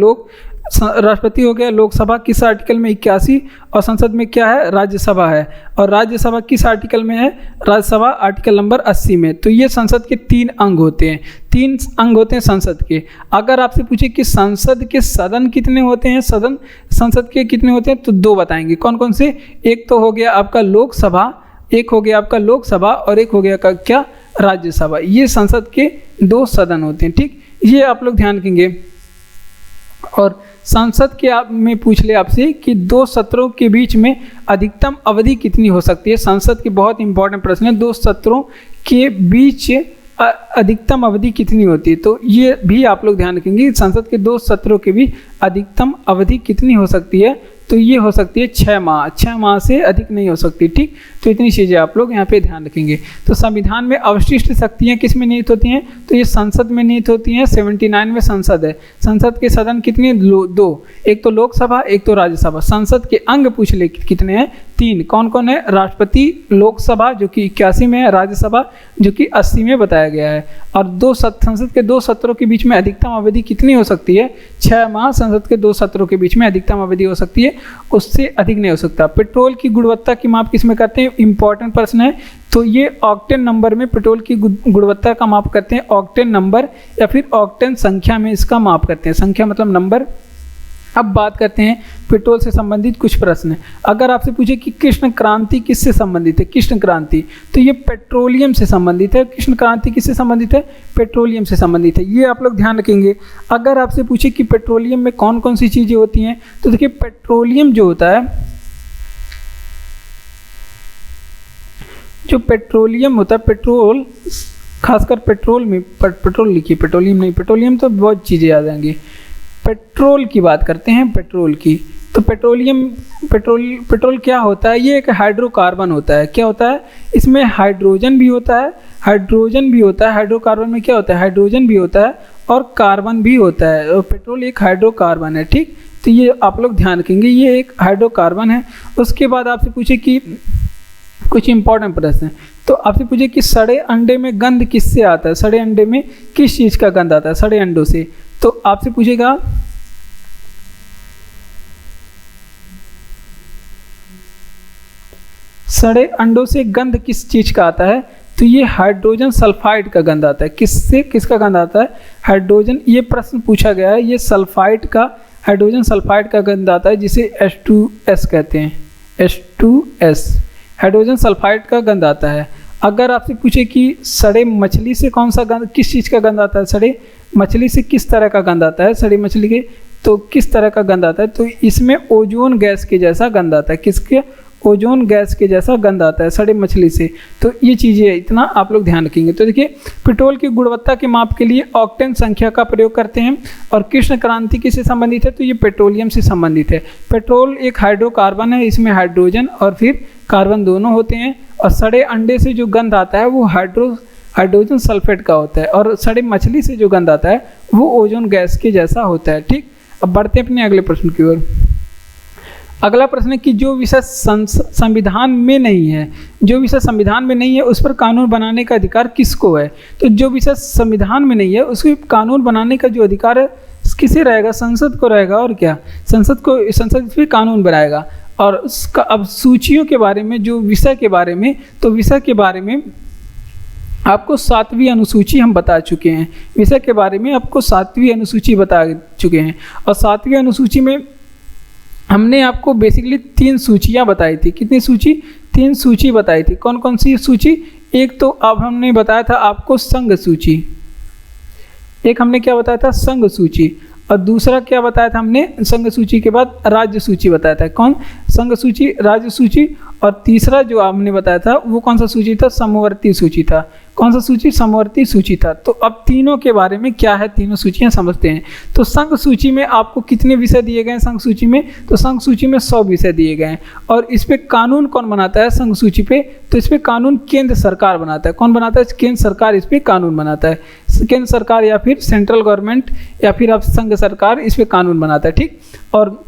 राष्ट्रपति हो गया। लोकसभा किस आर्टिकल में 81 और संसद में क्या है, राज्यसभा है। और राज्यसभा किस आर्टिकल में है, राज्यसभा आर्टिकल नंबर 80 में। तो ये संसद के 3 अंग होते हैं, 3 अंग होते हैं संसद के। अगर आपसे पूछे कि संसद के सदन कितने होते हैं, सदन संसद के कितने होते हैं, तो 2 बताएंगे। कौन कौन से, एक तो हो गया आपका लोकसभा, एक हो गया आपका लोकसभा और एक हो गया का क्या, राज्यसभा। ये संसद के 2 सदन होते हैं। ठीक, ये आप लोग ध्यान रखेंगे। और संसद के आप में पूछ ले आपसे कि 2 सत्रों के बीच में अधिकतम अवधि कितनी हो सकती है। संसद के बहुत इंपॉर्टेंट प्रश्न है, 2 सत्रों के बीच अधिकतम अवधि कितनी होती है। तो ये भी आप लोग ध्यान रखेंगे, संसद के 2 सत्रों के बीच अधिकतम अवधि कितनी हो सकती है। तो ये हो सकती है 6 माह, 6 माह से अधिक नहीं हो सकती। ठीक, तो इतनी चीज़ें आप लोग यहाँ पे ध्यान रखेंगे। तो संविधान में अवशिष्ट शक्तियाँ किस में निहित होती हैं, तो ये संसद में निहित होती हैं। 79 में संसद है। संसद के सदन कितने, 2, एक तो लोकसभा एक तो राज्यसभा। संसद के अंग पूछ ले कितने हैं, 3। कौन कौन है, राष्ट्रपति, लोकसभा जो कि 81 में है, राज्यसभा जो कि 80 में बताया गया है। और संसद के 2 सत्रों के बीच में अधिकतम अवधि कितनी हो सकती है, 6 माह। संसद के 2 सत्रों के बीच में अधिकतम अवधि हो सकती है, उससे अधिक नहीं हो सकता। पेट्रोल की गुणवत्ता की माप किस में करते हैं, इंपॉर्टेंट प्रश्न है। तो ये ऑक्टेन नंबर में पेट्रोल की गुणवत्ता का माप करते हैं, ऑक्टेन नंबर या फिर ऑक्टेन संख्या में इसका माप करते हैं। संख्या मतलब नंबर। अब बात करते हैं पेट्रोल से संबंधित कुछ प्रश्न। अगर आपसे पूछे कि कृष्ण क्रांति किससे संबंधित है, कृष्ण क्रांति, तो ये पेट्रोलियम से संबंधित है। कृष्ण क्रांति किससे संबंधित है, पेट्रोलियम से संबंधित है। ये आप लोग ध्यान रखेंगे। अगर आपसे पूछे कि पेट्रोलियम में कौन कौन सी चीज़ें होती हैं, तो देखिए पेट्रोलियम जो होता है, जो पेट्रोलियम होता है, पेट्रोल, खासकर पेट्रोल में, पेट्रोल लिखिए, पेट्रोलियम नहीं, पेट्रोलियम तो बहुत चीज़ें आ जाएंगी। पेट्रोल की बात करते हैं, पेट्रोल की। तो पेट्रोल क्या होता है, ये एक हाइड्रोकार्बन होता है। क्या होता है, इसमें हाइड्रोजन भी होता है, हाइड्रोकार्बन में क्या होता है, हाइड्रोजन भी होता है और कार्बन भी होता है। और पेट्रोल एक हाइड्रोकार्बन है। ठीक, तो ये आप लोग ध्यान रखेंगे, ये एक हाइड्रोकार्बन है। उसके बाद आपसे पूछे कि कुछ इंपॉर्टेंट प्रश्न है। तो आपसे पूछे कि सड़े अंडे में गंध किससे आता है, सड़े अंडे में किस चीज़ का गंध आता है, सड़े अंडों से। तो आपसे पूछेगा सड़े अंडों से गंध किस चीज का आता है, तो ये हाइड्रोजन सल्फाइड का गंध आता है। किससे, किसका गंध आता है, हाइड्रोजन। ये प्रश्न पूछा गया है, ये सल्फाइड का, हाइड्रोजन सल्फाइड का गंध आता है, जिसे H2S कहते हैं, H2S, हाइड्रोजन सल्फाइड का गंध आता है। अगर आपसे पूछे कि सड़े मछली से कौन सा गंध, किस चीज़ का गंध आता है, सड़े मछली से किस तरह का गंध आता है, सड़ी मछली के तो किस तरह का गंध आता है, तो इसमें ओजोन गैस के जैसा गंध आता है। किसके, ओजोन गैस के जैसा गंध आता है सड़े मछली से। तो ये चीज़ें इतना आप लोग ध्यान रखेंगे। तो देखिए पेट्रोल की गुणवत्ता के माप के लिए ऑक्टेन संख्या का प्रयोग करते हैं। और कृष्ण क्रांति किससे संबंधित है, तो ये पेट्रोलियम से संबंधित है। पेट्रोल एक हाइड्रोकार्बन है, इसमें हाइड्रोजन और फिर कार्बन दोनों होते हैं। और सड़े अंडे से जो गंध आता है वो हाइड्रोजन सल्फेट का होता है। और सड़े मछली से जो गंध आता है वो ओजोन गैस के जैसा होता है। ठीक, अब बढ़ते हैं अपने अगले प्रश्न की ओर। अगला प्रश्न है कि जो विषय संविधान में नहीं है, जो विषय संविधान में नहीं है उस पर कानून बनाने का अधिकार किसको है। तो जो विषय संविधान में नहीं है उसके कानून बनाने का जो अधिकार है किसे रहेगा, संसद को रहेगा। और क्या, संसद इस पर कानून बनाएगा। और उसका अब सूचियों के बारे में, जो विषय के बारे में, तो विषय के बारे में आपको 7वीं अनुसूची हम बता चुके हैं। विषय के बारे में आपको 7वीं अनुसूची बता चुके हैं। और 7वीं अनुसूची में हमने आपको बेसिकली 3 सूचियां बताई थी। कितनी सूची, 3 सूची बताई थी। कौन कौन सी सूची, एक तो अब हमने बताया था आपको संघ सूची, एक हमने क्या बताया था, संघ सूची। और दूसरा क्या बताया था हमने, संघ सूची के बाद राज्य सूची बताया था। कौन, संघ सूची, राज्य सूची। और तीसरा जो हमने बताया था वो कौन सा सूची था, समवर्ती सूची था। कौन सा सूची, समवर्ती सूची था। तो अब तीनों के बारे में क्या है, तीनों सूचियां समझते हैं। तो संघ सूची में आपको कितने विषय दिए गए हैं, संघ सूची में, तो संघ सूची में 100 विषय दिए गए हैं। और इस पे कानून कौन बनाता है संघ सूची पे, तो इस पे कानून केंद्र सरकार बनाता है। कौन बनाता है, केंद्र सरकार इस पे कानून बनाता है। केंद्र सरकार या फिर सेंट्रल गवर्नमेंट या फिर आप संघ सरकार इस पे कानून बनाता है। ठीक, और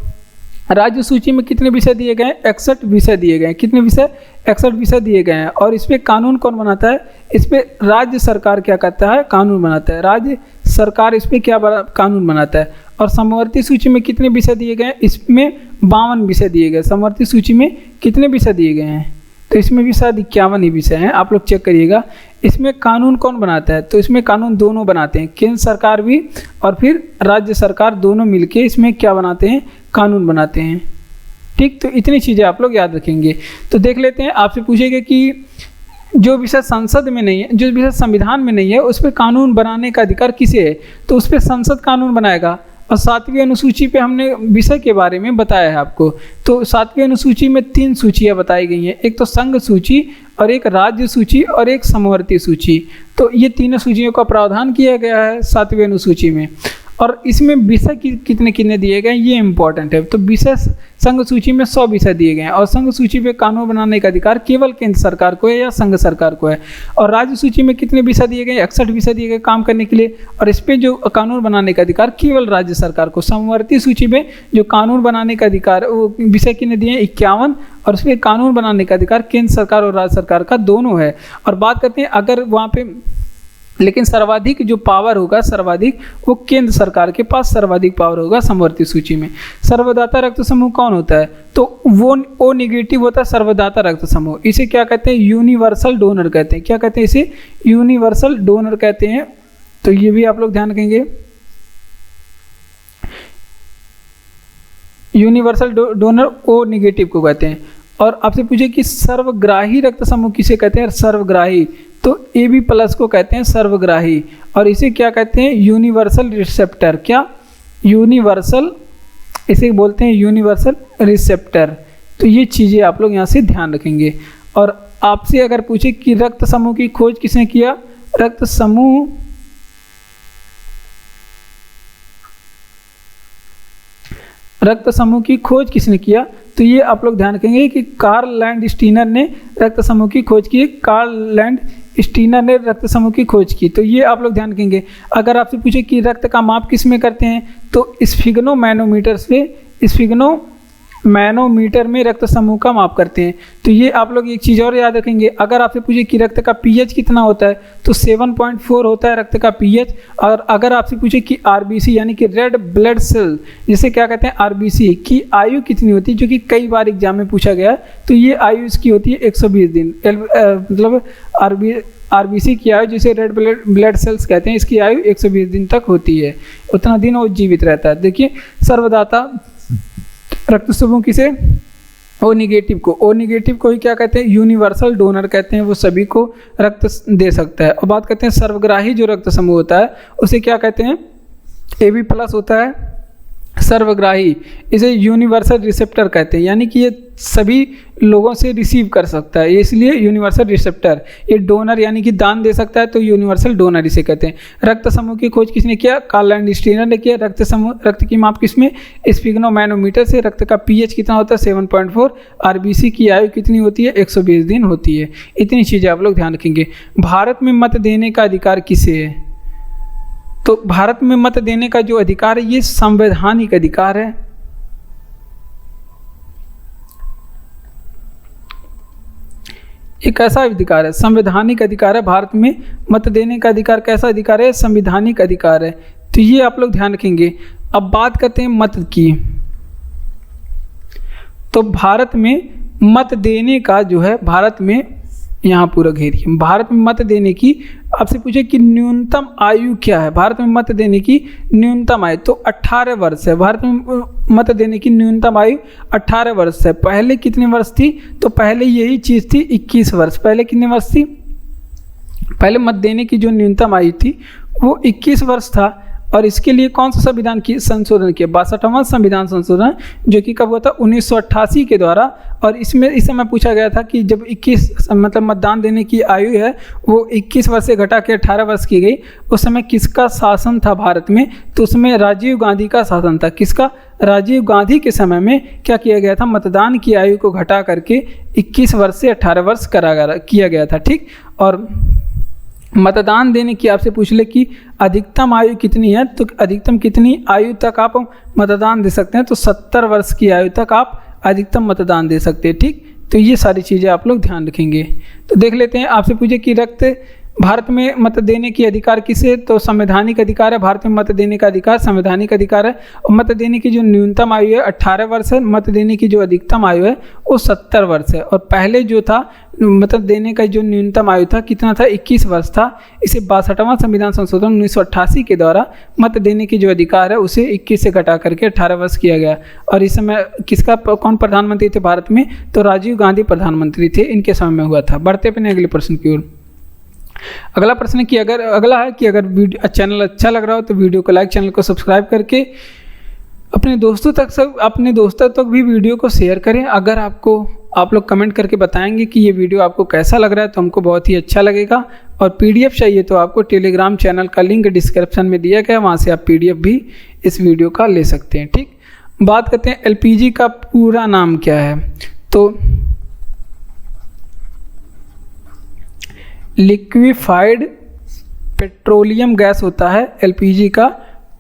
राज्य सूची में कितने विषय दिए गए हैं? 61 विषय दिए गए हैं। कितने विषय? 61 विषय दिए गए हैं। और इस पे कानून कौन बनाता है? इस पे राज्य सरकार क्या करता है? कानून बनाता है। राज्य सरकार इस पे क्या कानून बनाता है। और समवर्ती सूची में कितने विषय दिए गए हैं? इसमें 52 विषय दिए गए। समवर्ती सूची में कितने विषय दिए गए हैं? तो इसमें भी शायद 51 ही विषय हैं, आप लोग चेक करिएगा। इसमें कानून कौन बनाता है? तो इसमें कानून दोनों बनाते हैं, केंद्र सरकार भी और फिर राज्य सरकार, दोनों मिलके इसमें क्या बनाते हैं? कानून बनाते हैं। ठीक, तो इतनी चीज़ें आप लोग याद रखेंगे। तो देख लेते हैं, आपसे पूछेगा कि जो विषय संसद में नहीं है, जो विषय संविधान में नहीं है, उस पर कानून बनाने का अधिकार किसे है? तो उस पर संसद कानून बनाएगा। और 7वीं अनुसूची पे हमने विषय के बारे में बताया है आपको। तो 7वीं अनुसूची में 3 सूचियाँ बताई गई हैं, एक तो संघ सूची और एक राज्य सूची और एक समवर्ती सूची। तो ये तीनों सूचियों का प्रावधान किया गया है 7वीं अनुसूची में। और इसमें विषय कितने कितने दिए गए ये इंपॉर्टेंट है। तो विषय संघ सूची में 100 विषय दिए गए हैं। और संघ सूची पे कानून बनाने का अधिकार केवल केंद्र सरकार को है या संघ सरकार को है। और राज्य सूची में कितने विषय दिए गए? 61 विषय दिए गए काम करने के लिए। और इस पर जो कानून बनाने का अधिकार केवल राज्य सरकार को। समवर्ती सूची में जो कानून बनाने का अधिकार वो विषय कितने दिए? 51। और उसमें कानून बनाने का अधिकार केंद्र सरकार और राज्य सरकार का दोनों है। और बात करते हैं अगर वहाँ पे, लेकिन सर्वाधिक जो पावर होगा, सर्वाधिक वो केंद्र सरकार के पास सर्वाधिक पावर होगा समवर्ती सूची में। सर्वदाता रक्त समूह कौन होता है? तो वो ओ नेगेटिव होता है सर्वदाता रक्त समूह। इसे क्या कहते हैं? यूनिवर्सल डोनर कहते हैं। क्या कहते हैं इसे? यूनिवर्सल डोनर कहते हैं। तो ये भी आप लोग ध्यान रखेंगे, यूनिवर्सल डोनर ओ नेगेटिव को कहते हैं। और आपसे पूछे कि सर्वग्राही रक्त समूह किसे कहते हैं? सर्वग्राही, तो AB+ को कहते हैं सर्वग्राही। और इसे क्या कहते हैं? Universal receptor. क्या? यूनिवर्सल, इसे बोलते हैं यूनिवर्सल रिसेप्टर। तो ये चीज़ें आप लोग यहाँ से ध्यान रखेंगे। और आपसे अगर पूछे कि रक्त समूह की खोज किसने किया? रक्त समूह की खोज किसने किया? तो ये आप लोग ध्यान रखेंगे कि कार्ल लैंडस्टीनर ने रक्त समूह की खोज की। कार्ल लैंडस्टीनर ने रक्त समूह की खोज की। तो ये आप लोग ध्यान रखेंगे। अगर आपसे पूछे कि रक्त का माप किस में करते हैं? तो स्फिग्नोमैनोमीटर से, स्फिग्नोमैनोमीटर में रक्त समूह का माप करते हैं। तो ये आप लोग एक चीज़ और याद रखेंगे। अगर आपसे पूछे कि रक्त का pH कितना होता है? तो 7.4 होता है रक्त का pH। और अगर आपसे पूछे कि RBC यानी कि रेड ब्लड सेल, जिसे क्या कहते हैं RBC, की आयु कितनी होती है, जो कि कई बार एग्जाम में पूछा गया, तो ये आयु इसकी होती है 120 दिन। मतलब RBC की आयु, जिसे रेड ब्लड सेल्स कहते हैं, इसकी आयु 120 दिन तक होती है। उतना दिन वो जीवित रहता है। देखिए, सर्वदाता रक्त समूह किसे? ओ नेगेटिव को। ओ नेगेटिव को ही क्या कहते हैं? यूनिवर्सल डोनर कहते हैं। वो सभी को रक्त दे सकता है। और बात करते हैं सर्वग्राही जो रक्त समूह होता है उसे क्या कहते हैं? AB+ होता है सर्वग्राही। इसे यूनिवर्सल रिसेप्टर कहते हैं, यानी कि ये सभी लोगों से रिसीव कर सकता है, इसलिए यूनिवर्सल रिसेप्टर। ये डोनर यानी कि दान दे सकता है, तो यूनिवर्सल डोनर इसे कहते हैं। रक्त समूह की खोज किसने किया? कार्ल लैंडस्टीनर ने किया। रक्त की माप किसमें? स्फिग्नोमैनोमीटर से। रक्त का pH कितना होता है? 7.4। RBC की आयु कितनी होती है? 120 दिन होती है। इतनी चीज़ें आप लोग ध्यान रखेंगे। भारत में मत देने का अधिकार किसे है? तो भारत में मत देने का जो अधिकार है ये संवैधानिक अधिकार है। एक ऐसा अधिकार है, संवैधानिक अधिकार है। भारत में मत देने का अधिकार कैसा अधिकार है? संवैधानिक अधिकार है। तो ये आप लोग ध्यान रखेंगे। अब बात करते हैं मत की। तो भारत में मत देने का जो है, भारत में, यहाँ पूरा घेरिए, भारत में मत देने की, आपसे पूछे कि न्यूनतम आयु क्या है? भारत में मत देने की न्यूनतम आयु तो 18 वर्ष है। भारत में मत देने की न्यूनतम आयु 18 वर्ष है। पहले कितने वर्ष थी? तो पहले यही चीज़ थी 21 वर्ष। पहले कितने वर्ष थी? पहले मत देने की जो न्यूनतम आयु थी वो 21 वर्ष था। और इसके लिए कौन सा संविधान की संशोधन किया? 62वां संविधान संशोधन, जो कि कब हुआ था? 1988 के द्वारा। और इसमें इस समय पूछा गया था कि जब 21 मतलब मतदान देने की आयु है वो 21 वर्ष से घटा के 18 वर्ष की गई, उस समय किसका शासन था भारत में? तो उसमें राजीव गांधी का शासन था। किसका? राजीव गांधी के समय में क्या किया गया था? मतदान की आयु को घटा करके 21 वर्ष से 18 वर्ष किया गया था। ठीक। और मतदान देने की आपसे पूछ ले कि अधिकतम आयु कितनी है, तो अधिकतम कितनी आयु तक आप मतदान दे सकते हैं, तो 70 वर्ष की आयु तक आप अधिकतम मतदान दे सकते हैं। ठीक, तो ये सारी चीज़ें आप लोग ध्यान रखेंगे। तो देख लेते हैं, आपसे पूछे कि रक्त भारत में मत देने की अधिकार किसे, तो संवैधानिक अधिकार है। भारत में मत देने का अधिकार संवैधानिक अधिकार है। और मत देने की जो न्यूनतम आयु है 18 वर्ष है, मत देने की जो अधिकतम आयु है वो 70 वर्ष है। और पहले जो था मत देने का जो न्यूनतम आयु था कितना था, 21 वर्ष था। इसे 62वां संविधान संशोधन 1988 के द्वारा मत देने की जो अधिकार है उसे 21 से घटा करके 18 वर्ष किया गया। और इस समय किसका कौन प्रधानमंत्री थे भारत में, तो राजीव गांधी प्रधानमंत्री थे, इनके समय में हुआ था। बढ़ते अपने अगले प्रश्न की ओर। अगला प्रश्न है कि अगर चैनल अच्छा लग रहा हो तो वीडियो को लाइक, चैनल को सब्सक्राइब करके अपने दोस्तों तक भी वीडियो को शेयर करें। अगर आप लोग कमेंट करके बताएंगे कि ये वीडियो आपको कैसा लग रहा है तो हमको बहुत ही अच्छा लगेगा। और पीडीएफ चाहिए तो आपको टेलीग्राम चैनल का लिंक डिस्क्रिप्शन में दिया गया है, वहाँ से आप पीडीएफ भी इस वीडियो का ले सकते हैं। ठीक, बात करते हैं एलपीजी का पूरा नाम क्या है, तो लिक्विफाइड पेट्रोलियम गैस होता है एलपीजी का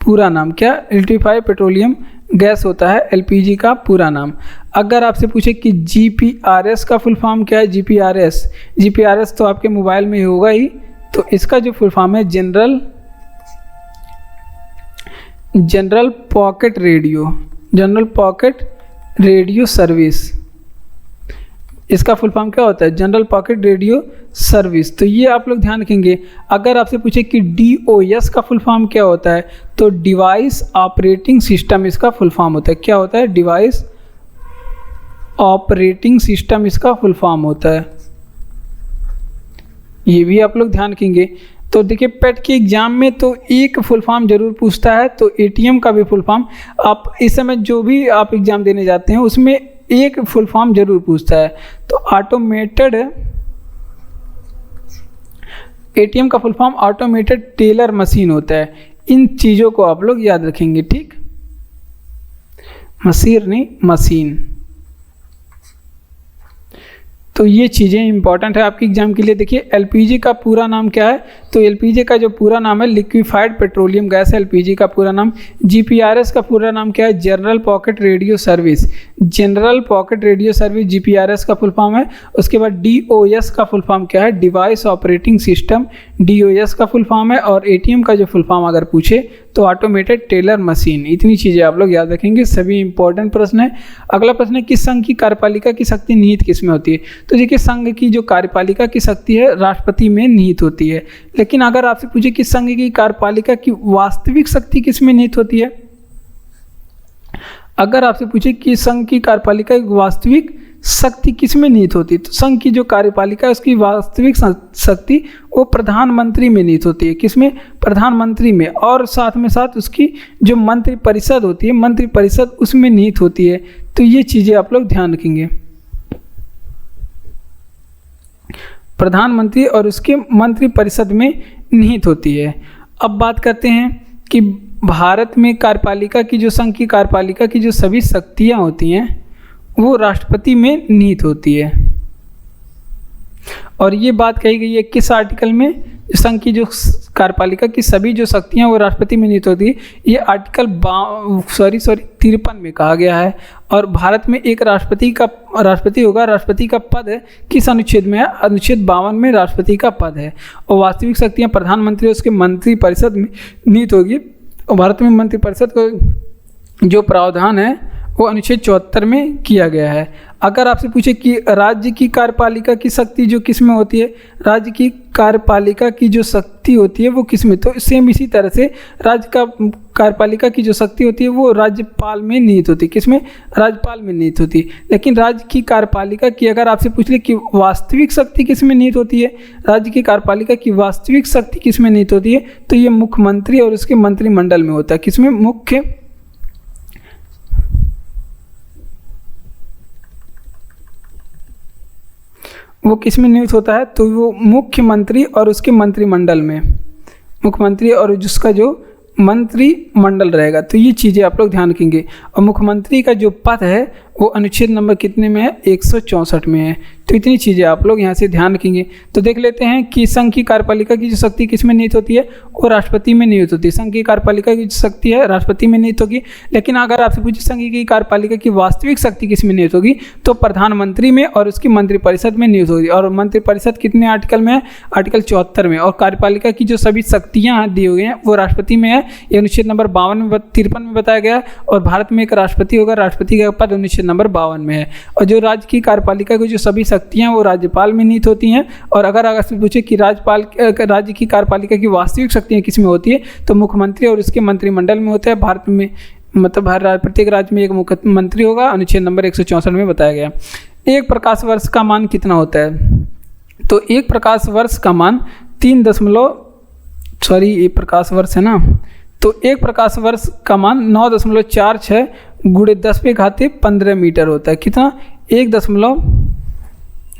पूरा नाम। क्या, लिक्विफाइड पेट्रोलियम गैस होता है एलपीजी का पूरा नाम। अगर आपसे पूछे कि जीपीआरएस का फुल फॉर्म क्या है, जीपीआरएस तो आपके मोबाइल में होगा ही, तो इसका जो फुल फॉर्म है जनरल पॉकेट रेडियो सर्विस। इसका फुल फॉर्म क्या होता है, जनरल पॉकेट रेडियो सर्विस। तो ये आप लोग ध्यान रखेंगे। अगर आपसे पूछे कि डीओएस का फुल फॉर्म क्या होता है, तो डिवाइस ऑपरेटिंग सिस्टम इसका फुल फॉर्म होता है। क्या होता है, डिवाइस ऑपरेटिंग सिस्टम इसका फुल फॉर्म होता है। ये भी आप लोग ध्यान रखेंगे। तो देखिए पेट के एग्जाम में तो एक फुल फॉर्म जरूर पूछता है, तो एटीएम का भी फुल फॉर्म आप इस समय जो भी आप एग्जाम देने जाते हैं उसमें एक फुल फॉर्म जरूर पूछता है। तो ऑटोमेटेड एटीएम का full form automated teller machine होता है। इन चीज़ों को आप लोग याद रखेंगे। ठीक, मशीन। तो ये चीज़ें इंपॉर्टेंट है आपके एग्जाम के लिए। देखिए एलपीजी का पूरा नाम क्या है, तो एलपीजी का जो पूरा नाम है लिक्विफाइड पेट्रोलियम गैस है एलपीजी का पूरा नाम। जीपीआरएस का पूरा नाम क्या है, general pocket radio service GPRS का फुल फॉर्म है। उसके बाद डीओएस का फुल फॉर्म क्या है, डिवाइस ऑपरेटिंग सिस्टम, डीओएस का फुल फॉर्म है। और एटीएम का जो फुल फॉर्म अगर पूछे तो ऑटोमेटेड टेलर मशीन। इतनी चीज़ें आप लोग याद रखेंगे, सभी इंपॉर्टेंट प्रश्न है। अगला प्रश्न है किस संघ की कार्यपालिका की शक्ति निहित किस में होती है, तो देखिए संघ की जो कार्यपालिका की शक्ति है राष्ट्रपति में निहित होती है। लेकिन अगर आपसे पूछे कि संघ की कार्यपालिका की वास्तविक शक्ति किस में निहित होती है, अगर आपसे पूछे कि संघ की कार्यपालिका की वास्तविक शक्ति किस में निहित होती है, तो संघ की जो कार्यपालिका है उसकी वास्तविक शक्ति वो प्रधानमंत्री में निहित होती है। किसमें, प्रधानमंत्री में। और साथ में साथ उसकी जो मंत्रिपरिषद होती है, मंत्रिपरिषद उसमें निहित होती है। तो ये चीज़ें आप लोग ध्यान रखेंगे, प्रधानमंत्री और उसके मंत्रिपरिषद में निहित होती है। अब बात करते हैं कि भारत में कार्यपालिका की जो संघ की कार्यपालिका की जो सभी शक्तियाँ होती हैं वो राष्ट्रपति में निहित होती है। और ये बात कही गई है किस आर्टिकल में, संघ की जो कार्यपालिका की सभी जो शक्तियाँ वो राष्ट्रपति में निहित होती है, ये आर्टिकल 53 में कहा गया है। और भारत में एक राष्ट्रपति होगा। राष्ट्रपति का पद किस अनुच्छेद में है, अनुच्छेद 52 में राष्ट्रपति का पद है। और वास्तविक शक्तियाँ प्रधानमंत्री उसके मंत्रिपरिषद में निहित होगी। और भारत में मंत्रिपरिषद को जो प्रावधान है वो अनुच्छेद 74 में किया गया है। अगर आपसे पूछे कि राज्य की कार्यपालिका की शक्ति जो किस में होती है, राज्य की कार्यपालिका की जो शक्ति होती है वो किस में, तो सेम इसी तरह से राज्य का कार्यपालिका की जो शक्ति होती है वो राज्यपाल में निहित होती है। किस में, राज्यपाल में निहित होती है। लेकिन राज्य की कार्यपालिका की अगर आपसे पूछ ले कि वास्तविक शक्ति किस में निहित होती है, राज्य की कार्यपालिका की वास्तविक शक्ति किस में निहित होती है, तो ये मुख्यमंत्री और उसके मंत्रिमंडल में होता है। किसमें, वो किस में नियुक्त होता है, तो वो मुख्यमंत्री और उसके मंत्रिमंडल में, मुख्यमंत्री और जिसका जो मंत्रिमंडल रहेगा। तो ये चीज़ें आप लोग ध्यान रखेंगे। और मुख्यमंत्री का जो पद है वो अनुच्छेद नंबर कितने में है, 164 में है। तो इतनी चीज़ें आप लोग यहाँ से ध्यान रखेंगे। तो देख लेते हैं कि संघ की कार्यपालिका की जो शक्ति किस में निहित होती है, वो राष्ट्रपति में निहित होती है। संघ की कार्यपालिका की जो शक्ति है राष्ट्रपति में निहित होगी। लेकिन अगर आपसे पूछे संघ की कार्यपालिका की वास्तविक शक्ति किस में निहित होगी, तो प्रधानमंत्री में और उसकी मंत्रिपरिषद में निहित होगी। और मंत्रिपरिषद कितने आर्टिकल में है, आर्टिकल 74 में। और कार्यपालिका की जो सभी शक्तियाँ दी हुई हैं वो राष्ट्रपति में है। ये अनुच्छेद नंबर 53 में बताया गया है। और भारत में एक राष्ट्रपति होगा, राष्ट्रपति का पद अनुच्छेद नंबर 52 में है। और जो राज्य की कार्यपालिका की जो सभी शक्तियाँ वो राज्यपाल में निहित होती हैं। और अगर आपसे पूछे कि राज्य की कार्यपालिका की वास्तविक शक्तियाँ किस में होती है, तो मुख्यमंत्री और उसके मंत्रिमंडल में होता है। भारत में मतलब प्रत्येक राज्य में एक मुख्यमंत्री होगा, अनुच्छेद नंबर 164 में बताया गया। एक प्रकाश वर्ष का मान कितना होता है, तो एक प्रकाश वर्ष का मान एक प्रकाश वर्ष है ना, तो एक प्रकाश वर्ष का मान 9.46 गुणे 10⁻15 मीटर होता है। कितना,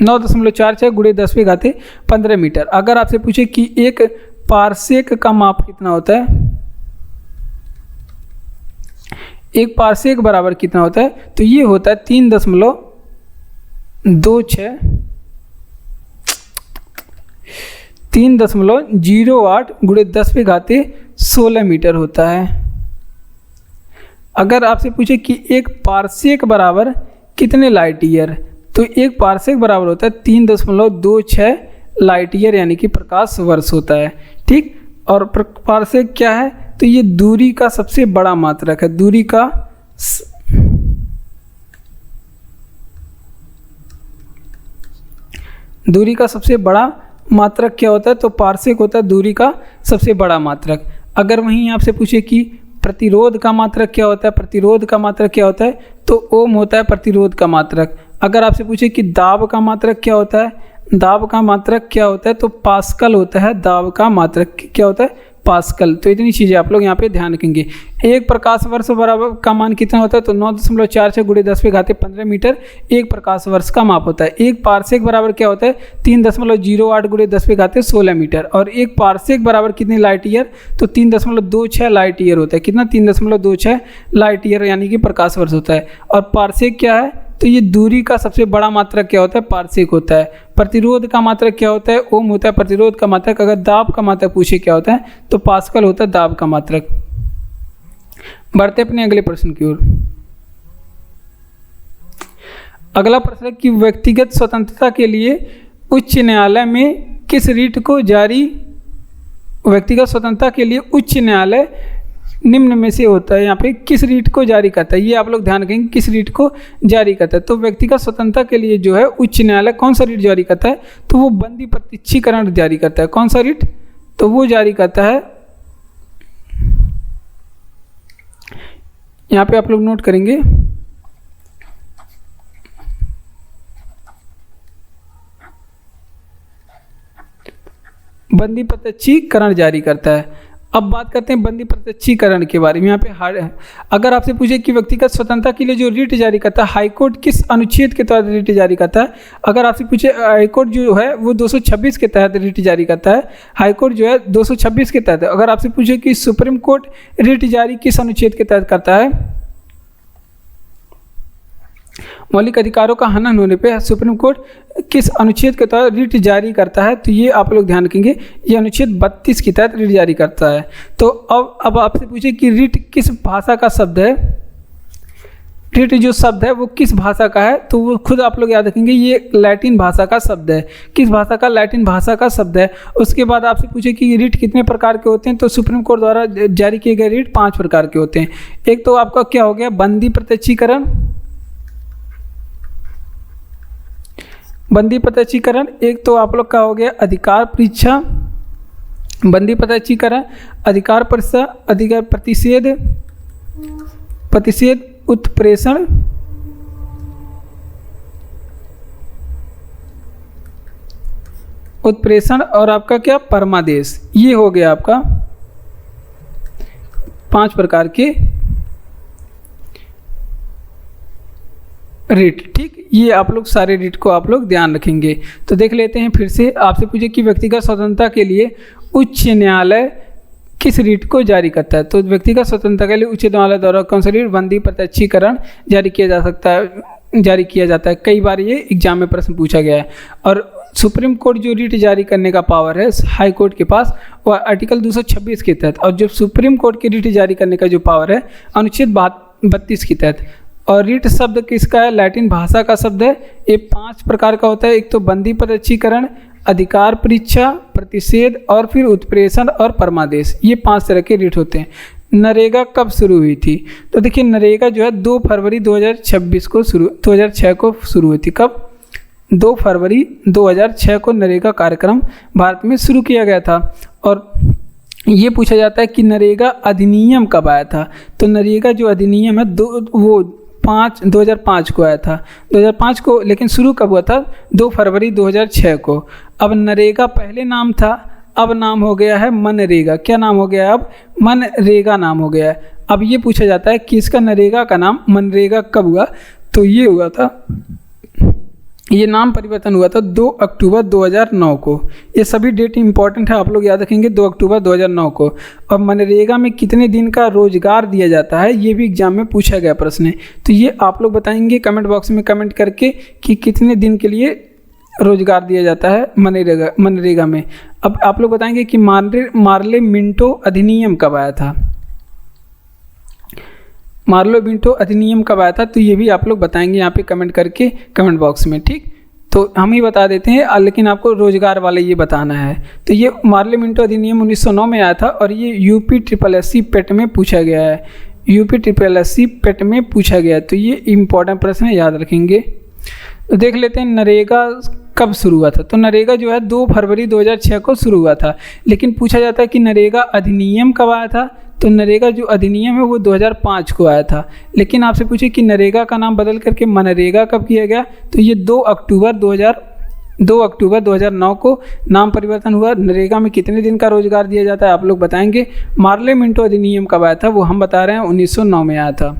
9.46 गुणे 10⁻15 मीटर। अगर आपसे पूछे कि एक पारसेक का माप कितना होता है, एक पारसेक बराबर कितना होता है, तो ये होता है 3.08 गुणे 10⁻16 मीटर होता है। अगर आपसे पूछे कि एक पारसेक बराबर कितने लाइट ईयर, तो एक पारसेक बराबर होता है 3.26 लाइट ईयर यानी कि प्रकाश वर्ष होता है। ठीक, और पारसेक क्या है, तो ये दूरी का सबसे बड़ा मात्रक है। दूरी का सबसे बड़ा मात्रक क्या होता है, तो पारसेक होता है दूरी का सबसे बड़ा मात्रक। अगर वहीं आपसे पूछे कि प्रतिरोध का मात्रक क्या होता है, प्रतिरोध का मात्रक क्या होता है, तो ओम होता है प्रतिरोध का मात्रक। अगर आपसे पूछे कि दाब का मात्रक क्या होता है, दाब का मात्रक क्या होता है, तो पास्कल होता है। दाब का मात्रक क्या होता है, पास्कल। तो इतनी चीज़ें आप लोग यहाँ पे ध्यान रखेंगे। एक प्रकाश वर्ष बराबर का मान कितना होता है, तो 9.46 गुणे 10⁻15 मीटर एक प्रकाश वर्ष का माप होता है। एक पारसेक बराबर क्या होता है, 3.08 गुणे 10⁻16 मीटर। और एक पारसेक बराबर कितनी लाइट ईयर, तो 3.26 लाइट ईयर होता है। कितना, 3.26 लाइट ईयर यानी कि प्रकाश वर्ष होता है। और पारसेक क्या है, तो ये दूरी का सबसे बड़ा मात्रक क्या होता है, पारसेक होता है। प्रतिरोध का मात्रक क्या होता है, ओम होता है प्रतिरोध का मात्रक। अगर दाब का मात्रक पूछे क्या होता है, तो पास्कल होता है दाब का मात्रक। बढ़ते अपने अगले प्रश्न की ओर। अगला प्रश्न है कि व्यक्तिगत स्वतंत्रता के लिए उच्च न्यायालय में किस रीट को जारी, व्यक्तिगत स्वतंत्रता के लिए उच्च न्यायालय निम्न में से होता है, यहाँ पे किस रीट को जारी करता है, ये आप लोग ध्यान रखेंगे किस रीट को जारी करता है। तो व्यक्तिगत स्वतंत्रता के लिए जो है उच्च न्यायालय कौन सा रीट जारी करता है, तो वो बंदी प्रत्यक्षीकरण जारी करता है। कौन सा रीट, तो वो जारी करता है, यहाँ पे आप लोग नोट करेंगे, बंदी प्रत्यक्षीकरण जारी करता है। अब बात करते हैं बंदी प्रत्यक्षीकरण के बारे में। यहाँ पे अगर आपसे पूछे कि व्यक्तिगत स्वतंत्रता के लिए जो रीट जारी करता है, हाईकोर्ट किस अनुच्छेद के तहत रीट जारी करता है। अगर आपसे पूछे हाईकोर्ट जो है वो 226 के तहत रीट जारी करता है। हाईकोर्ट जो है 226 के तहत। अगर आपसे पूछे कि सुप्रीम कोर्ट रीट जारी किस अनुच्छेद के तहत करता है, मौलिक अधिकारों का हनन होने पे सुप्रीम कोर्ट किस अनुच्छेद के तहत रीट जारी करता है, तो ये आप लोग ध्यान रखेंगे, ये अनुच्छेद 32 के तहत रीट जारी करता है। तो अब आपसे पूछे कि रीट किस भाषा का शब्द है, रीट जो शब्द है वो किस भाषा का है, तो वो खुद आप लोग याद रखेंगे, ये लैटिन भाषा का शब्द है। किस भाषा का, लैटिन भाषा का शब्द है। उसके बाद आपसे पूछे कि रीट कितने प्रकार के होते हैं, तो सुप्रीम कोर्ट द्वारा जारी किए गए रीट 5 प्रकार के होते हैं। एक तो आपका क्या हो गया, बंदी प्रत्यक्षीकरण, बंदी प्रत्यक्षीकरण। एक तो आप लोग का हो गया अधिकार परीक्षा, बंदी प्रत्यक्षीकरण, अधिकार परीक्षा, अधिकार प्रतिषेध, प्रतिषेध उत्प्रेषण, उत्प्रेषण और आपका क्या, परमादेश। ये हो गया आपका 5 प्रकार के रीट। ठीक, ये आप लोग सारे रीट को आप लोग ध्यान रखेंगे। तो देख लेते हैं फिर से। आपसे पूछे कि व्यक्तिगत स्वतंत्रता के लिए उच्च न्यायालय किस रीट को जारी करता है, तो व्यक्तिगत स्वतंत्रता के लिए उच्च न्यायालय द्वारा कौन सा रीट, बंदी प्रत्यक्षीकरण जारी किया जा सकता है। जारी किया जाता है? कई बार ये एग्जाम में प्रश्न पूछा गया है। और सुप्रीम कोर्ट जो रिट जारी करने का पावर है हाई कोर्ट के पास, वह आर्टिकल 226 के तहत, और जो सुप्रीम कोर्ट की रिट जारी करने का जो पावर है अनुच्छेद 32 के तहत। और रिट शब्द किसका है? लैटिन भाषा का शब्द है। ये 5 प्रकार का होता है। एक तो बंदी पदच्छीकरण, अधिकार परीक्षा, प्रतिषेध और फिर उत्प्रेषण और परमादेश, ये 5 तरह के रिट होते हैं। नरेगा कब शुरू हुई थी? तो देखिए नरेगा जो है 2 फरवरी 2026 को 2006 को शुरू हुई थी। कब? 2 फरवरी 2006 को नरेगा कार्यक्रम भारत में शुरू किया गया था। और ये पूछा जाता है कि नरेगा अधिनियम कब आया था? तो नरेगा जो अधिनियम है 2005 को आया था, 2005 को, लेकिन शुरू कब हुआ था? 2 फरवरी 2006 को। अब नरेगा पहले नाम था, अब नाम हो गया है मनरेगा। क्या नाम हो गया है? अब मनरेगा नाम हो गया है। अब ये पूछा जाता है कि इसका नरेगा का नाम मनरेगा कब हुआ? तो ये हुआ था, ये नाम परिवर्तन हुआ था 2 अक्टूबर 2009 को। ये सभी डेट इंपॉर्टेंट है, आप लोग याद रखेंगे 2 अक्टूबर 2009 को। और मनरेगा में कितने दिन का रोजगार दिया जाता है, ये भी एग्जाम में पूछा गया प्रश्न है। तो ये आप लोग बताएंगे कमेंट बॉक्स में कमेंट करके कि कितने दिन के लिए रोजगार दिया जाता है मनरेगा में। अब आप लोग बताएंगे कि मार्ले मिंटो अधिनियम कब आया था? मार्ले मिंटो अधिनियम कब आया था? तो ये भी आप लोग बताएंगे यहाँ पे कमेंट करके कमेंट बॉक्स में, ठीक। तो हम ही बता देते हैं, लेकिन आपको रोजगार वाले ये बताना है। तो ये मार्ले मिंटो अधिनियम 1909 में आया था और ये UPSSC पेट में पूछा गया है। UPSSC पेट में पूछा गया है, तो ये इंपॉर्टेंट प्रश्न है, याद रखेंगे। तो देख लेते हैं नरेगा कब शुरू हुआ था। तो नरेगा जो है 2 फरवरी 2006 को शुरू हुआ था, लेकिन पूछा जाता है कि नरेगा अधिनियम कब आया था? तो नरेगा जो अधिनियम है वो 2005 को आया था। लेकिन आपसे पूछे कि नरेगा का नाम बदल करके मनरेगा कब किया गया? तो ये 2 अक्टूबर 2009 को नाम परिवर्तन हुआ। नरेगा में कितने दिन का रोजगार दिया जाता है आप लोग बताएंगे। मार्ले मिंटो अधिनियम कब आया था? वो हम बता रहे हैं 1909 में आया था।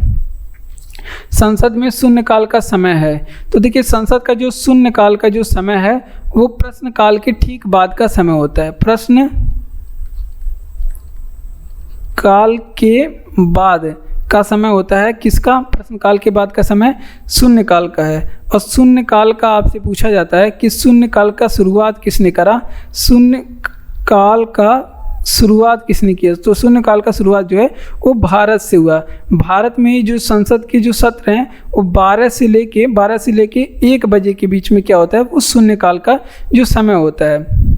संसद में शून्यकाल का समय है। तो देखिए संसद का जो शून्यकाल का जो समय है वो प्रश्नकाल के ठीक बाद का समय होता है। प्रश्न काल के बाद का समय होता है किसका? प्रश्नकाल के बाद का समय शून्यकाल का है। और शून्यकाल का आपसे पूछा जाता है कि शून्यकाल का शुरुआत किसने करा? शून्यकाल का शुरुआत किसने किया? तो शून्यकाल का शुरुआत जो है वो भारत से हुआ। भारत में ही जो संसद के जो सत्र हैं वो 12 से लेके 1 बजे के बीच में क्या होता है? वो शून्यकाल का जो समय होता है।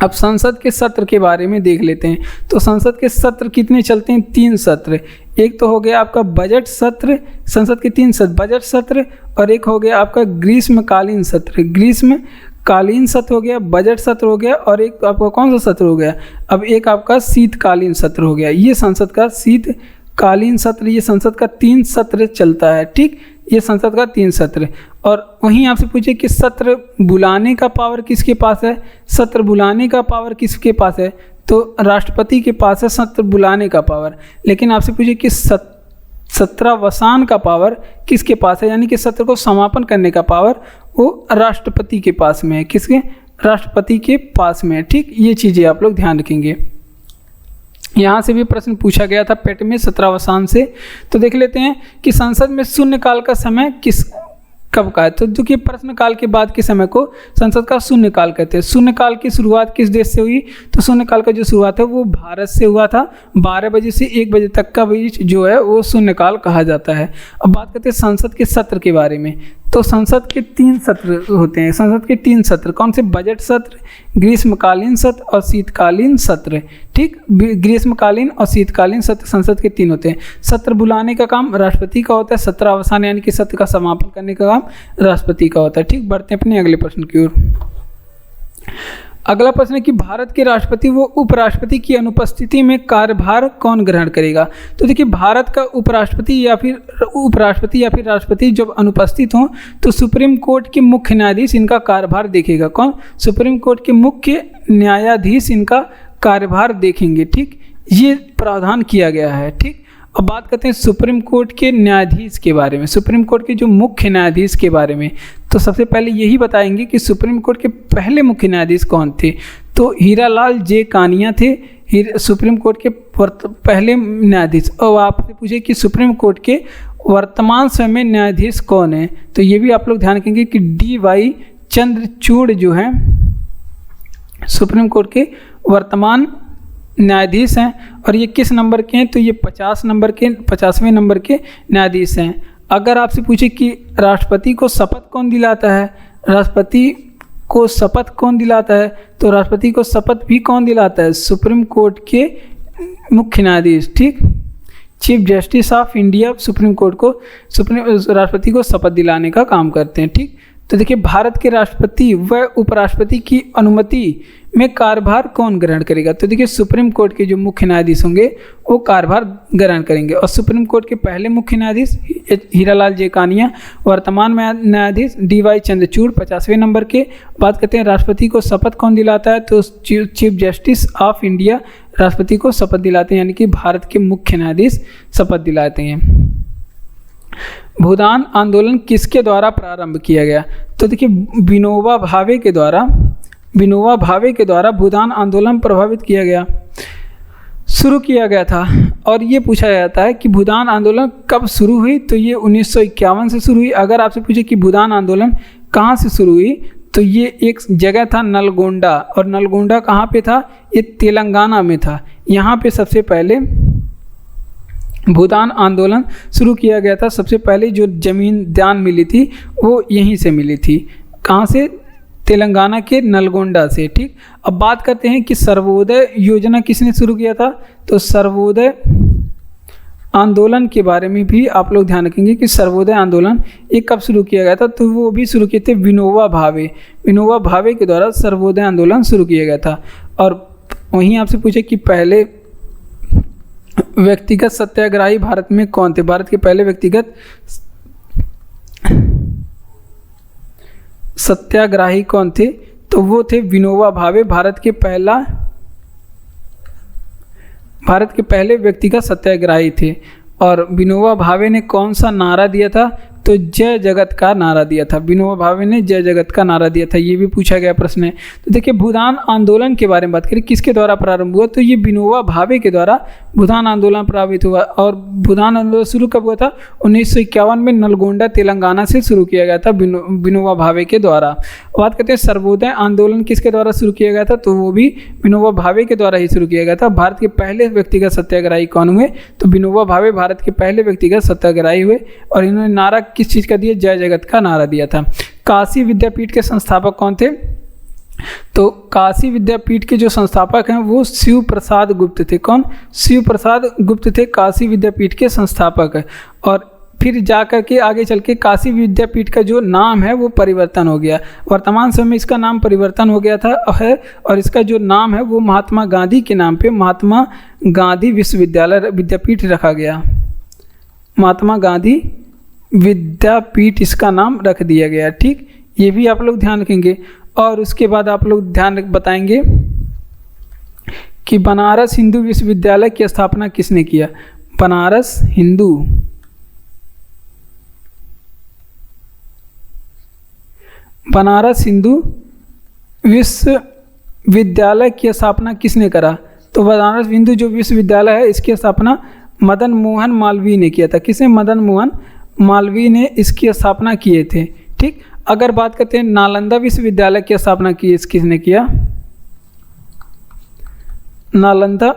अब संसद के सत्र के बारे में देख लेते हैं। तो संसद के सत्र कितने चलते हैं? 3 सत्र। एक तो हो गया आपका बजट सत्र, संसद के 3 सत्र, बजट सत्र, और एक हो गया आपका ग्रीष्मकालीन सत्र। ग्रीष्मकालीन सत्र हो गया, बजट सत्र हो गया, और एक आपका कौन सा सत्र हो गया? अब एक आपका शीतकालीन सत्र हो गया। ये संसद का शीतकालीन सत्र, ये संसद का 3 सत्र चलता है, ठीक। ये संसद का 3 सत्र। और वहीं आपसे पूछे कि सत्र बुलाने का पावर किसके पास है? सत्र बुलाने का पावर किसके पास है? तो राष्ट्रपति के पास है सत्र बुलाने का पावर। लेकिन आपसे पूछे कि सत्रावसान का पावर किसके पास है, यानी कि सत्र को समापन करने का पावर वो राष्ट्रपति के पास में है। किसके? राष्ट्रपति के पास में है, ठीक। ये चीज़ें आप लोग ध्यान रखेंगे। यहाँ से भी प्रश्न पूछा गया था पेट में सत्रावसान से। तो देख लेते हैं कि संसद में शून्यकाल का समय कब का है। तो जो कि प्रश्नकाल के बाद के समय को संसद का शून्यकाल कहते हैं। शून्यकाल की शुरुआत किस देश से हुई? तो शून्यकाल का जो शुरुआत है वो भारत से हुआ था। 12 बजे से 1 बजे तक का बीच जो है वो शून्यकाल कहा जाता है। अब बात करते हैं संसद के सत्र के बारे में। तो संसद के 3 सत्र होते हैं। संसद के 3 सत्र कौन से? बजट सत्र, ग्रीष्मकालीन सत्र और शीतकालीन सत्र, ठीक। ग्रीष्मकालीन और शीतकालीन सत्र संसद के 3 होते हैं। सत्र बुलाने का काम राष्ट्रपति का होता है, सत्रावसान यानी कि सत्र का समापन करने का काम राष्ट्रपति का होता है, ठीक। बढ़ते हैं अपने अगले प्रश्न की ओर। अगला प्रश्न है कि भारत के राष्ट्रपति व उपराष्ट्रपति की अनुपस्थिति में कार्यभार कौन ग्रहण करेगा? तो देखिए भारत का उपराष्ट्रपति या फिर राष्ट्रपति जब अनुपस्थित हों तो सुप्रीम कोर्ट के मुख्य न्यायाधीश इनका कार्यभार देखेगा। कौन? सुप्रीम कोर्ट के मुख्य न्यायाधीश इनका कार्यभार देखेंगे, ठीक। ये प्रावधान किया गया है, ठीक। अब बात करते हैं सुप्रीम कोर्ट के न्यायाधीश के बारे में, सुप्रीम कोर्ट के जो मुख्य न्यायाधीश के बारे में। तो सबसे पहले यही बताएंगे कि सुप्रीम कोर्ट के पहले मुख्य न्यायाधीश कौन थे। तो हीरालाल जे कानिया थे सुप्रीम कोर्ट के पहले न्यायाधीश। और आपसे पूछे कि सुप्रीम कोर्ट के वर्तमान समय में न्यायाधीश कौन है? तो ये भी आप लोग ध्यान रखेंगे कि DY चंद्रचूड़ जो हैं सुप्रीम कोर्ट के वर्तमान न्यायाधीश हैं, और ये किस नंबर के हैं? तो ये 50वें नंबर के न्यायाधीश हैं। अगर आपसे पूछे कि राष्ट्रपति को शपथ कौन दिलाता है, राष्ट्रपति को शपथ कौन दिलाता है, तो राष्ट्रपति को शपथ भी कौन दिलाता है? सुप्रीम कोर्ट के मुख्य न्यायाधीश, ठीक। Chief justice of India supreme court को राष्ट्रपति को शपथ दिलाने का काम करते हैं, ठीक। तो देखिए, भारत के राष्ट्रपति व उपराष्ट्रपति की अनुमति में कार्यभार कौन ग्रहण करेगा? तो देखिए, सुप्रीम कोर्ट के जो मुख्य न्यायाधीश होंगे वो कार्यभार ग्रहण करेंगे। और सुप्रीम कोर्ट के पहले मुख्य न्यायाधीश हीरालाल जेकानिया, वर्तमान न्यायाधीश DY चंद्रचूड़ 50वें नंबर के। बात करते हैं राष्ट्रपति को शपथ कौन दिलाता है, तो चीफ जस्टिस ऑफ इंडिया राष्ट्रपति को शपथ दिलाते हैं, यानी कि भारत के मुख्य न्यायाधीश शपथ दिलाते हैं। भूदान आंदोलन किसके द्वारा प्रारंभ किया गया? तो देखिए, विनोबा भावे के द्वारा भूदान आंदोलन प्रभावित किया गया, शुरू किया गया था। और ये पूछा जाता है कि भूदान आंदोलन कब शुरू हुई? तो ये 1951 से शुरू हुई। अगर आपसे पूछे कि भूदान आंदोलन कहाँ से शुरू हुई, तो ये एक जगह था नलगोंडा, और नलगोंडा कहाँ पे था? ये तेलंगाना में था। यहाँ पे सबसे पहले भूदान आंदोलन शुरू किया गया था। सबसे पहले जो जमीन दान मिली थी वो यहीं से मिली थी। कहाँ से? तेलंगाना के नलगोंडा से, ठीक। अब बात करते हैं कि सर्वोदय योजना किसने शुरू किया था? तो सर्वोदय आंदोलन के बारे में भी आप लोग ध्यान रखेंगे कि सर्वोदय आंदोलन ये कब शुरू किया गया था? तो वो भी शुरू किए थे विनोबा भावे के द्वारा सर्वोदय आंदोलन शुरू किया गया था। और वहीं आपसे पूछे कि पहले व्यक्तिगत सत्याग्रही भारत में कौन थे? भारत के पहले व्यक्तिगत सत्याग्रही कौन थे? तो वो थे विनोबा भावे, भारत के पहले व्यक्तिगत सत्याग्रही थे। और विनोबा भावे ने कौन सा नारा दिया था? तो जय जगत का नारा दिया था। विनोबा भावे ने जय जगत का नारा दिया था, ये भी पूछा गया प्रश्न है। तो देखिए, भूदान आंदोलन के बारे में बात करें, किसके द्वारा प्रारंभ हुआ? तो ये विनोबा भावे के द्वारा भूदान आंदोलन प्रारंभित हुआ। और भूदान आंदोलन शुरू कब हुआ था? 1951 में नलगोंडा तेलंगाना से शुरू किया गया था विनोबा भावे के द्वारा। बात करते हैं सर्वोदय आंदोलन किसके द्वारा शुरू किया गया था? तो वो भी विनोबा भावे के द्वारा ही शुरू किया गया था। भारत के पहले व्यक्तिगत सत्याग्रही कौन हुए? तो विनोबा भावे भारत के पहले व्यक्तिगत सत्याग्रही हुए, और इन्होंने नारा किस चीज़ का दिया? जय जगत का नारा दिया था। काशी विद्यापीठ के संस्थापक कौन थे? तो काशी विद्यापीठ के जो संस्थापक हैं वो शिव प्रसाद गुप्त थे। कौन? शिव प्रसाद गुप्त थे काशी विद्यापीठ के संस्थापक। और फिर जाकर के आगे चल के काशी विद्यापीठ का जो नाम है वो परिवर्तन हो गया। वर्तमान समय में इसका नाम परिवर्तन हो गया है, और इसका जो नाम है वो महात्मा गांधी के नाम पे महात्मा गांधी विश्वविद्यालय विद्यापीठ रखा गया। महात्मा गांधी विद्यापीठ इसका नाम रख दिया गया, ठीक। ये भी आप लोग ध्यान रखेंगे। और उसके बाद आप लोग ध्यान बताएंगे कि बनारस हिंदू विश्वविद्यालय की स्थापना किसने किया? बनारस हिंदू विश्वविद्यालय की स्थापना किसने करा? तो बनारस हिंदू जो विश्वविद्यालय है इसकी स्थापना मदन मोहन मालवीय ने किया था। किसने? मदन मोहन मालवीय ने इसकी स्थापना किए थे, ठीक। अगर बात करते हैं नालंदा विश्वविद्यालय की स्थापना किसने किया? नालंदा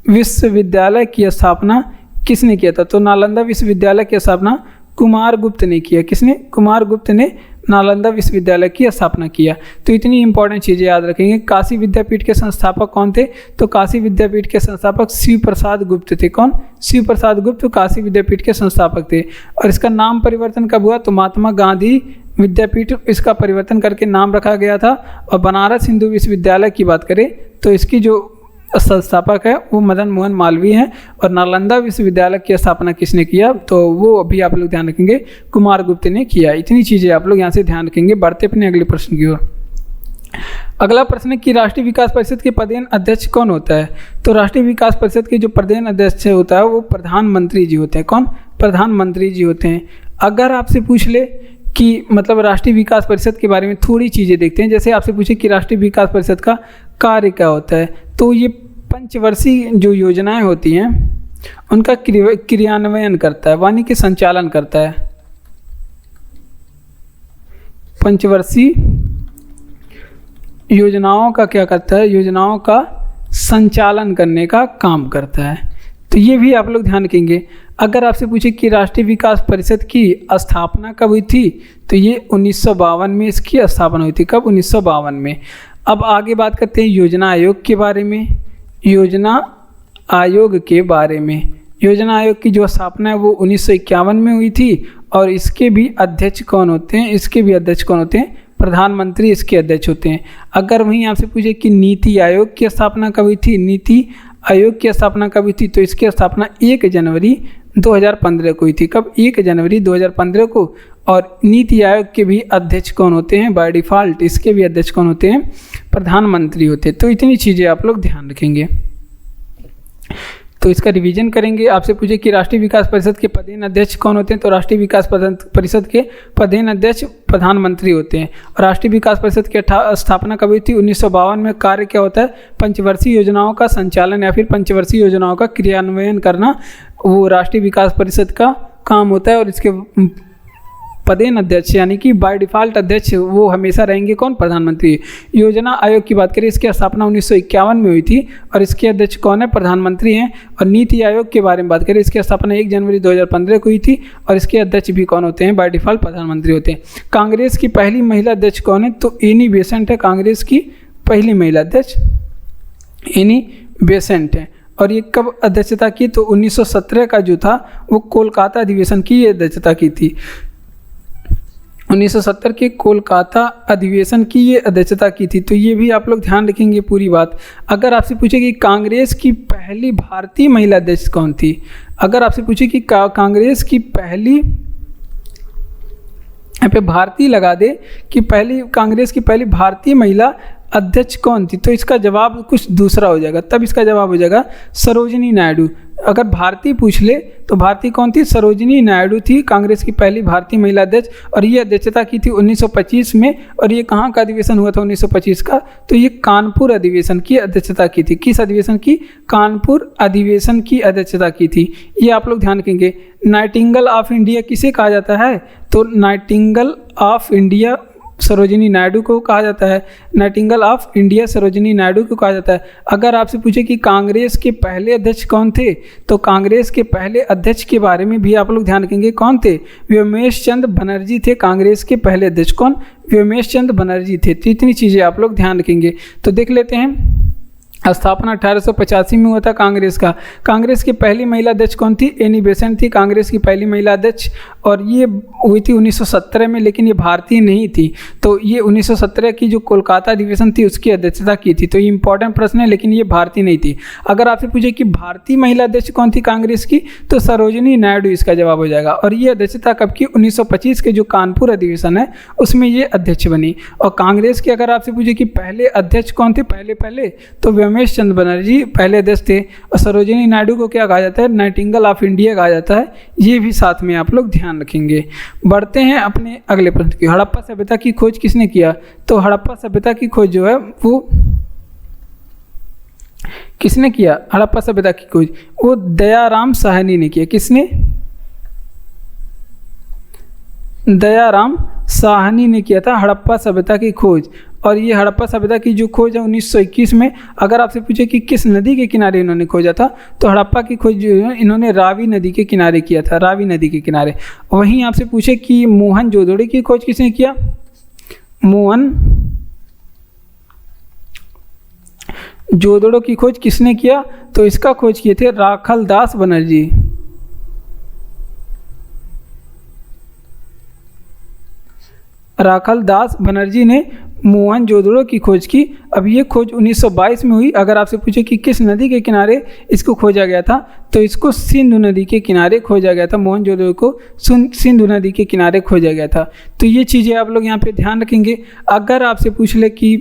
विश्वविद्यालय की स्थापना किसने किया था? तो नालंदा विश्वविद्यालय की स्थापना कुमारगुप्त ने किया। किसने? कुमारगुप्त ने नालंदा विश्वविद्यालय की स्थापना किया। तो इतनी इंपॉर्टेंट चीज़ें याद रखेंगे। काशी विद्यापीठ के संस्थापक कौन थे? तो काशी विद्यापीठ के संस्थापक शिव प्रसाद गुप्त थे। कौन? शिव प्रसाद गुप्त काशी विद्यापीठ के संस्थापक थे। और इसका नाम परिवर्तन कब हुआ? तो महात्मा गांधी विद्यापीठ इसका परिवर्तन करके नाम रखा गया था। और बनारस हिंदू विश्वविद्यालय की बात करें तो इसकी जो संस्थापक है वो मदन मोहन मालवीय हैं। और नालंदा विश्वविद्यालय की स्थापना किसने किया? तो वो अभी आप लोग ध्यान रखेंगे कुमारगुप्त ने किया। इतनी चीज़ें आप लोग यहाँ से ध्यान रखेंगे। बढ़ते अपने अगले प्रश्न की ओर। अगला प्रश्न है कि राष्ट्रीय विकास परिषद के प्रदेश अध्यक्ष कौन होता है? तो राष्ट्रीय विकास परिषद के जो प्रदेश अध्यक्ष होता है वो प्रधानमंत्री जी होते हैं। कौन? प्रधानमंत्री जी होते हैं। अगर आपसे पूछ ले कि मतलब राष्ट्रीय विकास परिषद के बारे में थोड़ी चीज़ें देखते हैं। जैसे आपसे पूछे कि राष्ट्रीय विकास परिषद का कार्य क्या होता है, तो ये पंचवर्षीय जो योजनाएं होती हैं उनका क्रियान्वयन करता है, वानी के संचालन करता है। पंचवर्षीय योजनाओं का क्या करता है? योजनाओं का संचालन करने का काम करता है। तो ये भी आप लोग ध्यान रखेंगे। अगर आपसे पूछे कि राष्ट्रीय विकास परिषद की स्थापना कब हुई थी, तो ये 1952 में इसकी स्थापना हुई थी। कब? 1952 में। अब आगे बात करते हैं योजना आयोग के बारे में। योजना आयोग के बारे में, योजना आयोग की जो स्थापना है वो 1951 में हुई थी और इसके भी अध्यक्ष कौन होते हैं? इसके भी अध्यक्ष कौन होते हैं? प्रधानमंत्री इसके अध्यक्ष होते हैं। अगर वहीं आपसे पूछे कि नीति आयोग की स्थापना कब हुई थी, नीति आयोग की स्थापना कब हुई थी, तो इसकी स्थापना 1 जनवरी 2015 को हुई थी। कब? 1 जनवरी 2015 को। और नीति आयोग के भी अध्यक्ष कौन होते हैं? बाय डिफ़ॉल्ट इसके भी अध्यक्ष कौन होते हैं? प्रधानमंत्री होते हैं। तो इतनी चीज़ें आप लोग ध्यान रखेंगे। तो इसका रिवीजन करेंगे। आपसे पूछे कि राष्ट्रीय विकास परिषद के पदेन अध्यक्ष कौन होते हैं, तो राष्ट्रीय विकास परिषद के पदेन अध्यक्ष प्रधानमंत्री होते हैं। और राष्ट्रीय विकास परिषद की स्थापना कब हुई थी? 1952 में। कार्य क्या होता है? पंचवर्षीय योजनाओं का संचालन या फिर पंचवर्षीय योजनाओं का क्रियान्वयन करना वो राष्ट्रीय विकास परिषद का काम होता है। और इसके पदेन अध्यक्ष यानी कि बाय डिफ़ॉल्ट अध्यक्ष वो हमेशा रहेंगे कौन? प्रधानमंत्री। योजना आयोग की बात करें, इसकी स्थापना 1951 में हुई थी और इसके अध्यक्ष कौन है? प्रधानमंत्री हैं। और नीति आयोग के बारे में बात करें, इसकी स्थापना 1 जनवरी 2015 को हुई थी और इसके अध्यक्ष भी कौन होते हैं? बाय डिफ़ॉल्ट प्रधानमंत्री होते हैं। कांग्रेस की पहली महिला अध्यक्ष कौन है? तो एनी बेसेंट है कांग्रेस की पहली महिला अध्यक्ष, एनी बेसेंट है। और ये कब अध्यक्षता की? तो 1917 का जो था वो कोलकाता अधिवेशन की ये अध्यक्षता की थी। 1970 के कोलकाता अधिवेशन की ये अध्यक्षता की थी। तो ये भी आप लोग ध्यान रखेंगे पूरी बात। अगर आपसे पूछे कि कांग्रेस की पहली भारतीय महिला अध्यक्ष कौन थी, अगर आपसे पूछे कि कांग्रेस की पहली, यहाँ पे भारतीय लगा दे कि पहली कांग्रेस की पहली भारतीय महिला अध्यक्ष कौन थी, तो इसका जवाब कुछ दूसरा हो जाएगा। तब इसका जवाब हो जाएगा सरोजिनी नायडू। अगर भारतीय पूछ ले तो भारतीय कौन थी? सरोजिनी नायडू थी कांग्रेस की पहली भारतीय महिला अध्यक्ष। और ये अध्यक्षता की थी 1925 में। और ये कहाँ का अधिवेशन हुआ था 1925 का? तो ये कानपुर अधिवेशन की अध्यक्षता की थी। किस अधिवेशन की? कानपुर अधिवेशन की अध्यक्षता की थी। ये आप लोग ध्यान रखेंगे। नाइटिंगेल ऑफ इंडिया किसे कहा जाता है? तो Nightingale of India Sarojini Naidu को कहा जाता है। Nightingale of India Sarojini Naidu को कहा जाता है। अगर आपसे पूछे कि कांग्रेस के पहले अध्यक्ष कौन थे, तो कांग्रेस के पहले अध्यक्ष के बारे में भी आप लोग ध्यान रखेंगे। कौन थे? व्योमेश चंद्र बनर्जी थे कांग्रेस के पहले अध्यक्ष। कौन? व्योमेश चंद्र बनर्जी थे। तो इतनी चीज़ें आप लोग ध्यान रखेंगे। तो देख लेते हैं। स्थापना 1885 में हुआ था कांग्रेस का। कांग्रेस की पहली महिला अध्यक्ष कौन थी? एनी बेसेंट थी कांग्रेस की पहली महिला अध्यक्ष। और ये हुई थी 1917 में, लेकिन ये भारतीय नहीं थी। तो ये 1917 की जो कोलकाता अधिवेशन थी उसकी अध्यक्षता की थी। तो ये इंपॉर्टेंट प्रश्न है, लेकिन ये भारतीय नहीं थी। अगर आपसे पूछे कि भारतीय महिला अध्यक्ष कौन थी कांग्रेस की, तो सरोजिनी नायडू इसका जवाब हो जाएगा। और ये अध्यक्षता कब की? 1925 के जो कानपुर अधिवेशन है उसमें ये अध्यक्ष बनी। और कांग्रेस के अगर आपसे पूछे कि पहले अध्यक्ष कौन थे पहले, तो व्योमेश चंद्र बनर्जी पहले अध्यक्ष थे। और सरोजिनी नायडू को क्या कहा जाता है? नाइटिंगेल ऑफ इंडिया कहा जाता है। ये भी साथ में आप लोग ध्यान रखेंगे। बढ़ते हैं अपने अगले प्रश्न की। हड़प्पा सभ्यता की खोज किसने किया? तो हड़प्पा सभ्यता की खोज जो है वो किसने किया? हड़प्पा सभ्यता की खोज वो दयाराम साहनी ने किया। किसने? दयाराम साहनी ने किया था हड़प्पा सभ्यता की खोज। और ये हड़प्पा सभ्यता की जो खोज है 1921 में। अगर आपसे पूछे कि किस नदी के किनारे इन्होंने खोजा था, तो हड़प्पा की खोज जो है इन्होंने रावी नदी के किनारे किया था। रावी नदी के किनारे। वहीं आपसे पूछे कि मोहनजोदड़ो की खोज किसने किया? मोहनजोदड़ो की खोज किसने किया? तो इसका खोज किए थे राखलदास बनर्जी। राखलदास बनर्जी ने मोहनजोदड़ो की खोज की। अब ये खोज 1922 में हुई। अगर आपसे पूछे कि किस नदी के किनारे इसको खोजा गया था, तो इसको सिंधु नदी के किनारे खोजा गया था। मोहनजोदड़ो को सिंधु नदी के किनारे खोजा गया था। तो ये चीज़ें आप लोग यहाँ पे ध्यान रखेंगे। अगर आपसे पूछ ले कि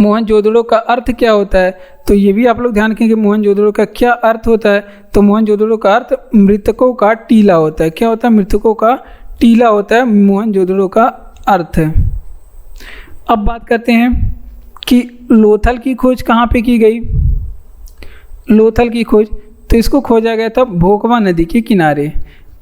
मोहनजोदड़ो का अर्थ क्या होता है, तो ये भी आप लोग ध्यान रखेंगे। मोहनजोदड़ो का क्या अर्थ होता है? तो मोहनजोदड़ो का अर्थ मृतकों का टीला होता है। क्या होता है? मृतकों का टीला होता है मोहनजोदड़ो का अर्थ है। अब बात करते हैं कि लोथल की खोज कहाँ पे की गई? लोथल की खोज तो इसको खोजा गया था भोगवा नदी के किनारे,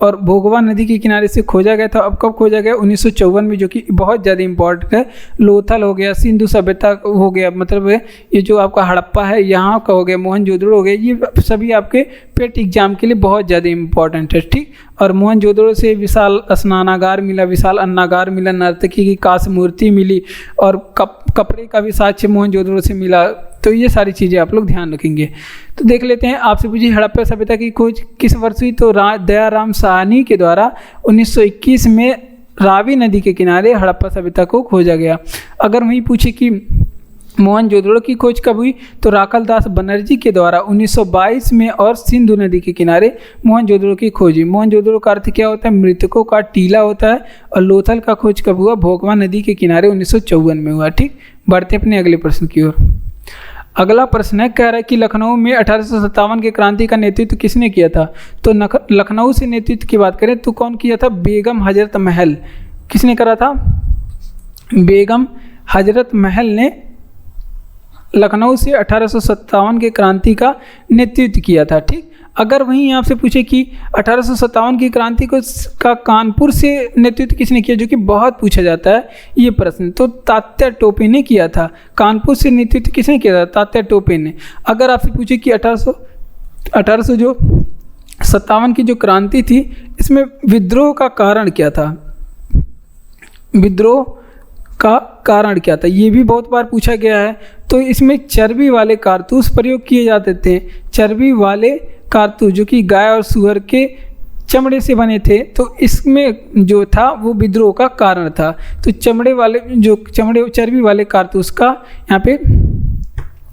और भोगवा नदी के किनारे से खोजा गया था। अब कब खोजा गया? 1954 में, जो कि बहुत ज़्यादा इंपॉर्टेंट है। लोथल हो गया, सिंधु सभ्यता हो गया, मतलब ये जो आपका हड़प्पा है यहाँ का हो गया, मोहनजोदड़ो हो गया, ये सभी आपके पेट एग्जाम के लिए बहुत ज़्यादा इंपॉर्टेंट है, ठीक। और मोहनजोदड़ो से विशाल स्नानागार मिला, विशाल अन्नागार मिला, नर्तकी की कांस्य मूर्ति मिली, और कपड़े का भी साक्ष्य मोहनजोदड़ो से मिला। तो ये सारी चीज़ें आप लोग ध्यान रखेंगे। तो देख लेते हैं, आपसे पूछिए हड़प्पा सभ्यता की खोज किस वर्ष हुई? तो दयाराम साहनी के द्वारा 1921 में रावी नदी के किनारे हड़प्पा सभ्यता को खोजा गया। अगर वहीं पूछे कि मोहनजोदड़ो की खोज कब हुई? तो राखल दास बनर्जी के द्वारा 1922 में, और सिंधु नदी के किनारे मोहनजोदड़ो की खोज हुई। मोहनजोदड़ो का अर्थ क्या होता है? मृतकों का टीला होता है। और लोथल का खोज कब हुआ? भोगवा नदी के किनारे 1954 में हुआ, ठीक। बढ़ते अपने अगले प्रश्न की ओर। अगला प्रश्न है, कह रहा है कि लखनऊ में 1857 के क्रांति का नेतृत्व किसने किया था? तो लखनऊ से नेतृत्व की बात करें तो कौन किया था? बेगम हजरत महल। किसने करा था? बेगम हजरत महल ने लखनऊ से 1857 के क्रांति का नेतृत्व किया था, ठीक। अगर वहीं आपसे पूछे कि 1857 की क्रांति का कानपुर से नेतृत्व किसने किया, जो कि बहुत पूछा जाता है ये प्रश्न, तो तात्या टोपे ने किया था। कानपुर से नेतृत्व किसने किया था? तात्या टोपे ने। अगर आपसे पूछे कि 1857 की जो क्रांति थी, इसमें विद्रोह का कारण क्या था? विद्रोह का कारण क्या था? ये भी बहुत बार पूछा गया है। तो इसमें चर्बी वाले कारतूस प्रयोग किए जाते थे। चर्बी वाले कारतूस जो कि गाय और सुअर के चमड़े से बने थे, तो इसमें जो था वो विद्रोह का कारण था। तो चर्बी वाले कारतूस का यहाँ पे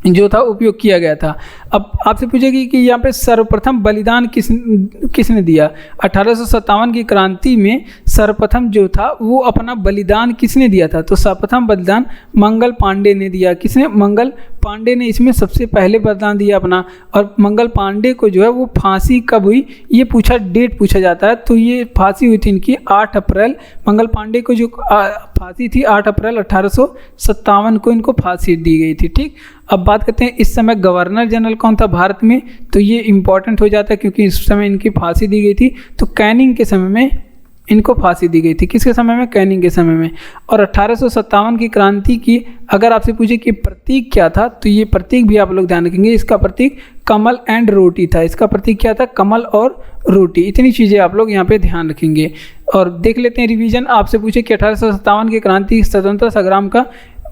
जो था उपयोग किया गया था। अब आपसे पूछेगी कि यहाँ पे सर्वप्रथम बलिदान किसने दिया? 1857 की क्रांति में सर्वप्रथम जो था वो अपना बलिदान किसने दिया था? तो सर्वप्रथम बलिदान मंगल पांडे ने दिया। किसने? मंगल पांडे ने इसमें सबसे पहले बलिदान दिया अपना। और मंगल पांडे को जो है वो फांसी कब हुई, ये डेट पूछा जाता है। तो ये फांसी हुई थी इनकी 8 अप्रैल। मंगल पांडे को जो फांसी थी 8 अप्रैल 1857 को इनको फांसी दी गई थी, ठीक। अब बात करते हैं इस समय गवर्नर जनरल कौन था भारत में? तो ये इंपॉर्टेंट हो जाता है क्योंकि इस समय इनकी फांसी दी गई थी। तो कैनिंग के समय में इनको फांसी दी गई थी। किसके समय में? कैनिंग के समय में। और 1857 की क्रांति की अगर आपसे पूछे कि प्रतीक क्या था, तो ये प्रतीक भी आप लोग ध्यान रखेंगे। इसका प्रतीक कमल एंड रोटी था। इसका प्रतीक क्या था? कमल और रोटी। इतनी चीज़ें आप लोग यहाँ पे ध्यान रखेंगे। और देख लेते हैं रिवीजन। आपसे पूछे कि 1857 की क्रांति स्वतंत्रता संग्राम का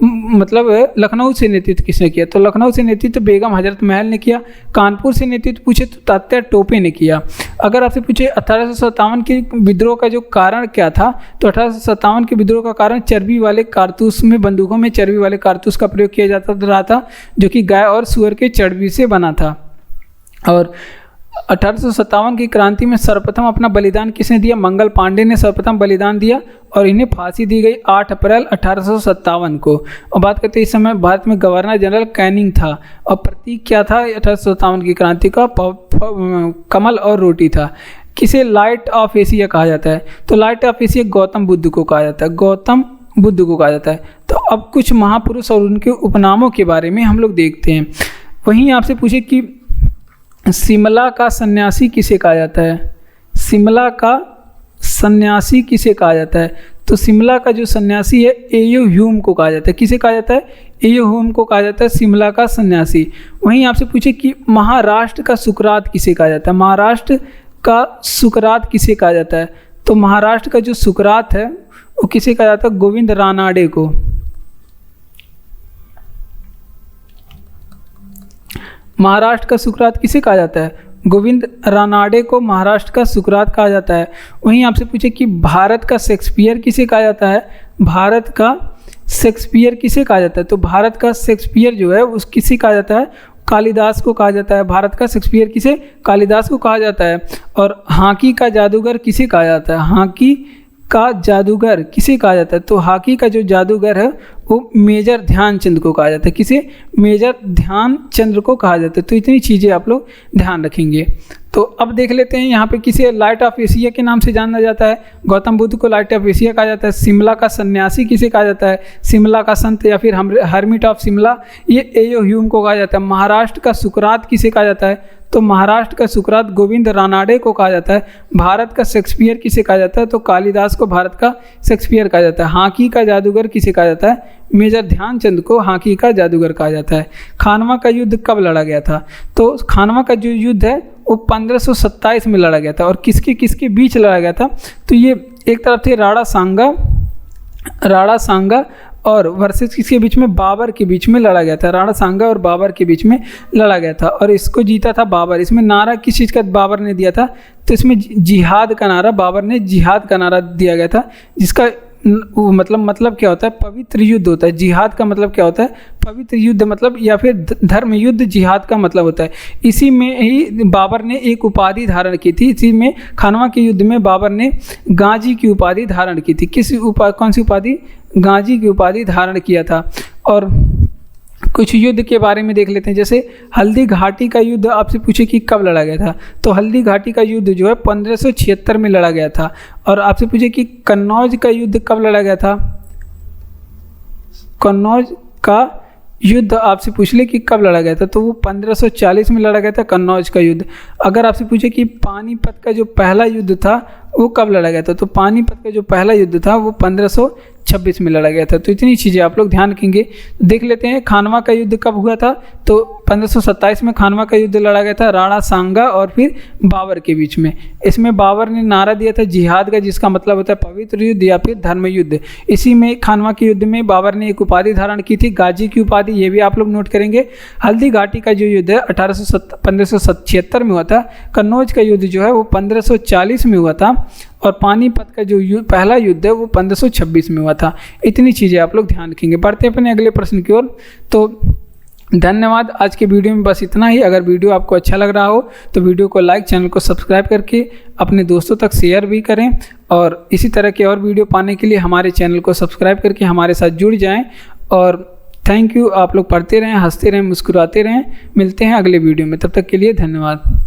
मतलब लखनऊ से नेतृत्व किसने किया? तो लखनऊ से नेतृत्व बेगम हजरत महल ने किया। कानपुर से नेतृत्व पूछे तो तात्या टोपे ने किया। अगर आपसे पूछे 1857 के विद्रोह का जो कारण क्या था, तो 1857 के विद्रोह का कारण चर्बी वाले कारतूस में, बंदूकों में चर्बी वाले कारतूस का प्रयोग किया जाता रहा था, जो कि गाय और सुअर के चर्बी से बना था। और 1857 की क्रांति में सर्वप्रथम अपना बलिदान किसने दिया? मंगल पांडे ने सर्वप्रथम बलिदान दिया और इन्हें फांसी दी गई 8 अप्रैल 1857 को। और बात करते हैं इस समय भारत में गवर्नर जनरल कैनिंग था। और प्रतीक क्या था 1857 की क्रांति का? कमल और रोटी था। किसे लाइट ऑफ एशिया कहा जाता है? तो light of Asia Gautam Buddha को कहा जाता है। गौतम बुद्ध को कहा जाता है। तो अब कुछ महापुरुष और उनके उपनामों के बारे में हम लोग देखते हैं। वहीं आपसे पूछे कि शिमला का सन्यासी किसे कहा जाता है? शिमला का सन्यासी किसे कहा जाता है? तो शिमला का जो सन्यासी है एयो ह्यूम को कहा जाता है। किसे कहा जाता है? एयो ह्यूम को कहा जाता है शिमला का सन्यासी। वहीं आपसे पूछे कि महाराष्ट्र का सुकरात किसे कहा जाता है? महाराष्ट्र का सुकरात किसे कहा जाता है? तो महाराष्ट्र का जो सुकरात है वो किसे कहा जाता है? गोविंद रानाडे को। महाराष्ट्र का सुकरात किसे कहा जाता है? गोविंद रानाडे को महाराष्ट्र का सुकरात कहा जाता है। वहीं आपसे पूछे कि भारत का शेक्सपियर किसे कहा जाता है? भारत का शेक्सपियर किसे कहा जाता है? तो भारत का शेक्सपियर जो है उस किसे कहा जाता है? कालिदास को कहा जाता है। भारत का शेक्सपियर किसे? कालिदास को कहा जाता है। और हॉकी का जादूगर किसे कहा जाता है? हॉकी का जादूगर किसे कहा जाता है? तो हॉकी का जो जादूगर है वो मेजर ध्यानचंद को कहा जाता है। किसे? मेजर ध्यानचंद को कहा जाता है। तो इतनी चीज़ें आप लोग ध्यान रखेंगे। तो अब देख लेते हैं यहाँ पे किसे लाइट ऑफ एशिया के नाम से जाना जाता है। गौतम बुद्ध को लाइट ऑफ एशिया कहा जाता है। शिमला का सन्यासी किसे कहा जाता है? शिमला का संत या फिर हर्मिट ऑफ शिमला, ये एयो ह्यूम को कहा जाता है। महाराष्ट्र का सुकरात किसे कहा जाता है? तो महाराष्ट्र का सुकरात गोविंद रानाडे को कहा जाता है। भारत का शेक्सपियर किसे कहा जाता है? तो कालिदास को भारत का शेक्सपियर कहा जाता है। हॉकी का जादूगर किसे कहा जाता है? मेजर ध्यानचंद को हॉकी का जादूगर कहा जाता है। खानवा का युद्ध कब लड़ा गया था? तो खानवा का जो युद्ध है वो 1527 में लड़ा गया था। और किसके किसके बीच लड़ा गया था? तो ये एक तरफ थे राणा सांगा और वर्सेस किसके बीच में? बाबर के बीच में लड़ा गया था। राणा सांगा और बाबर के बीच में लड़ा गया था और इसको जीता था बाबर। इसमें नारा किस चीज़ का बाबर ने दिया था? तो इसमें जिहाद का नारा, बाबर ने जिहाद का नारा दिया गया था, जिसका मतलब क्या होता है? पवित्र युद्ध होता है। जिहाद का मतलब क्या होता है? पवित्र युद्ध मतलब या फिर धर्म युद्ध जिहाद का मतलब होता है। इसी में ही बाबर ने एक उपाधि धारण की थी। इसी में खानवा के युद्ध में बाबर ने गाजी की उपाधि धारण की थी। कौन सी उपाधि? गाजी की उपाधि धारण किया था। और कुछ युद्ध के बारे में देख लेते हैं। जैसे हल्दी घाटी का युद्ध आपसे पूछे कि कब लड़ा गया था? तो हल्दी घाटी का युद्ध जो है 1576 में लड़ा गया था। और आपसे पूछे कि कन्नौज का युद्ध कब लड़ा गया था? कन्नौज का युद्ध आपसे पूछ ले कि कब लड़ा गया था, तो वो 1540 में लड़ा गया था कन्नौज का युद्ध। अगर आपसे पूछे कि पानीपत का जो पहला युद्ध था वो कब लड़ा गया था, तो पानीपत का जो पहला युद्ध था वो 1526 में लड़ा गया था। तो इतनी चीज़ें आप लोग ध्यान रखेंगे। देख लेते हैं खानवा का युद्ध कब हुआ था। तो 1527 में खानवा का युद्ध लड़ा गया था राणा सांगा और फिर बाबर के बीच में। इसमें बाबर ने नारा दिया था जिहाद का, जिसका मतलब होता है पवित्र युद्ध या फिर धर्म युद्ध। इसी में खानवा के युद्ध में बाबर ने एक उपाधि धारण की थी, गाजी की उपाधि, ये भी आप लोग नोट करेंगे। हल्दी घाटी का जो युद्ध है 1576 में हुआ था। कन्नौज का युद्ध जो है वो 1540 में हुआ था। और पानीपत का जो पहला युद्ध है वो 1526 में हुआ था। इतनी चीज़ें आप लोग ध्यान रखेंगे। बढ़ते हैं अपने अगले प्रश्न की ओर। तो धन्यवाद। आज के वीडियो में बस इतना ही। अगर वीडियो आपको अच्छा लग रहा हो तो वीडियो को लाइक, चैनल को सब्सक्राइब करके अपने दोस्तों तक शेयर भी करें। और इसी तरह के और वीडियो पाने के लिए हमारे चैनल को सब्सक्राइब करके हमारे साथ जुड़ जाएं। और थैंक यू। आप लोग पढ़ते रहें, हंसते रहें, मुस्कुराते रहें। मिलते हैं अगले वीडियो में, तब तक के लिए धन्यवाद।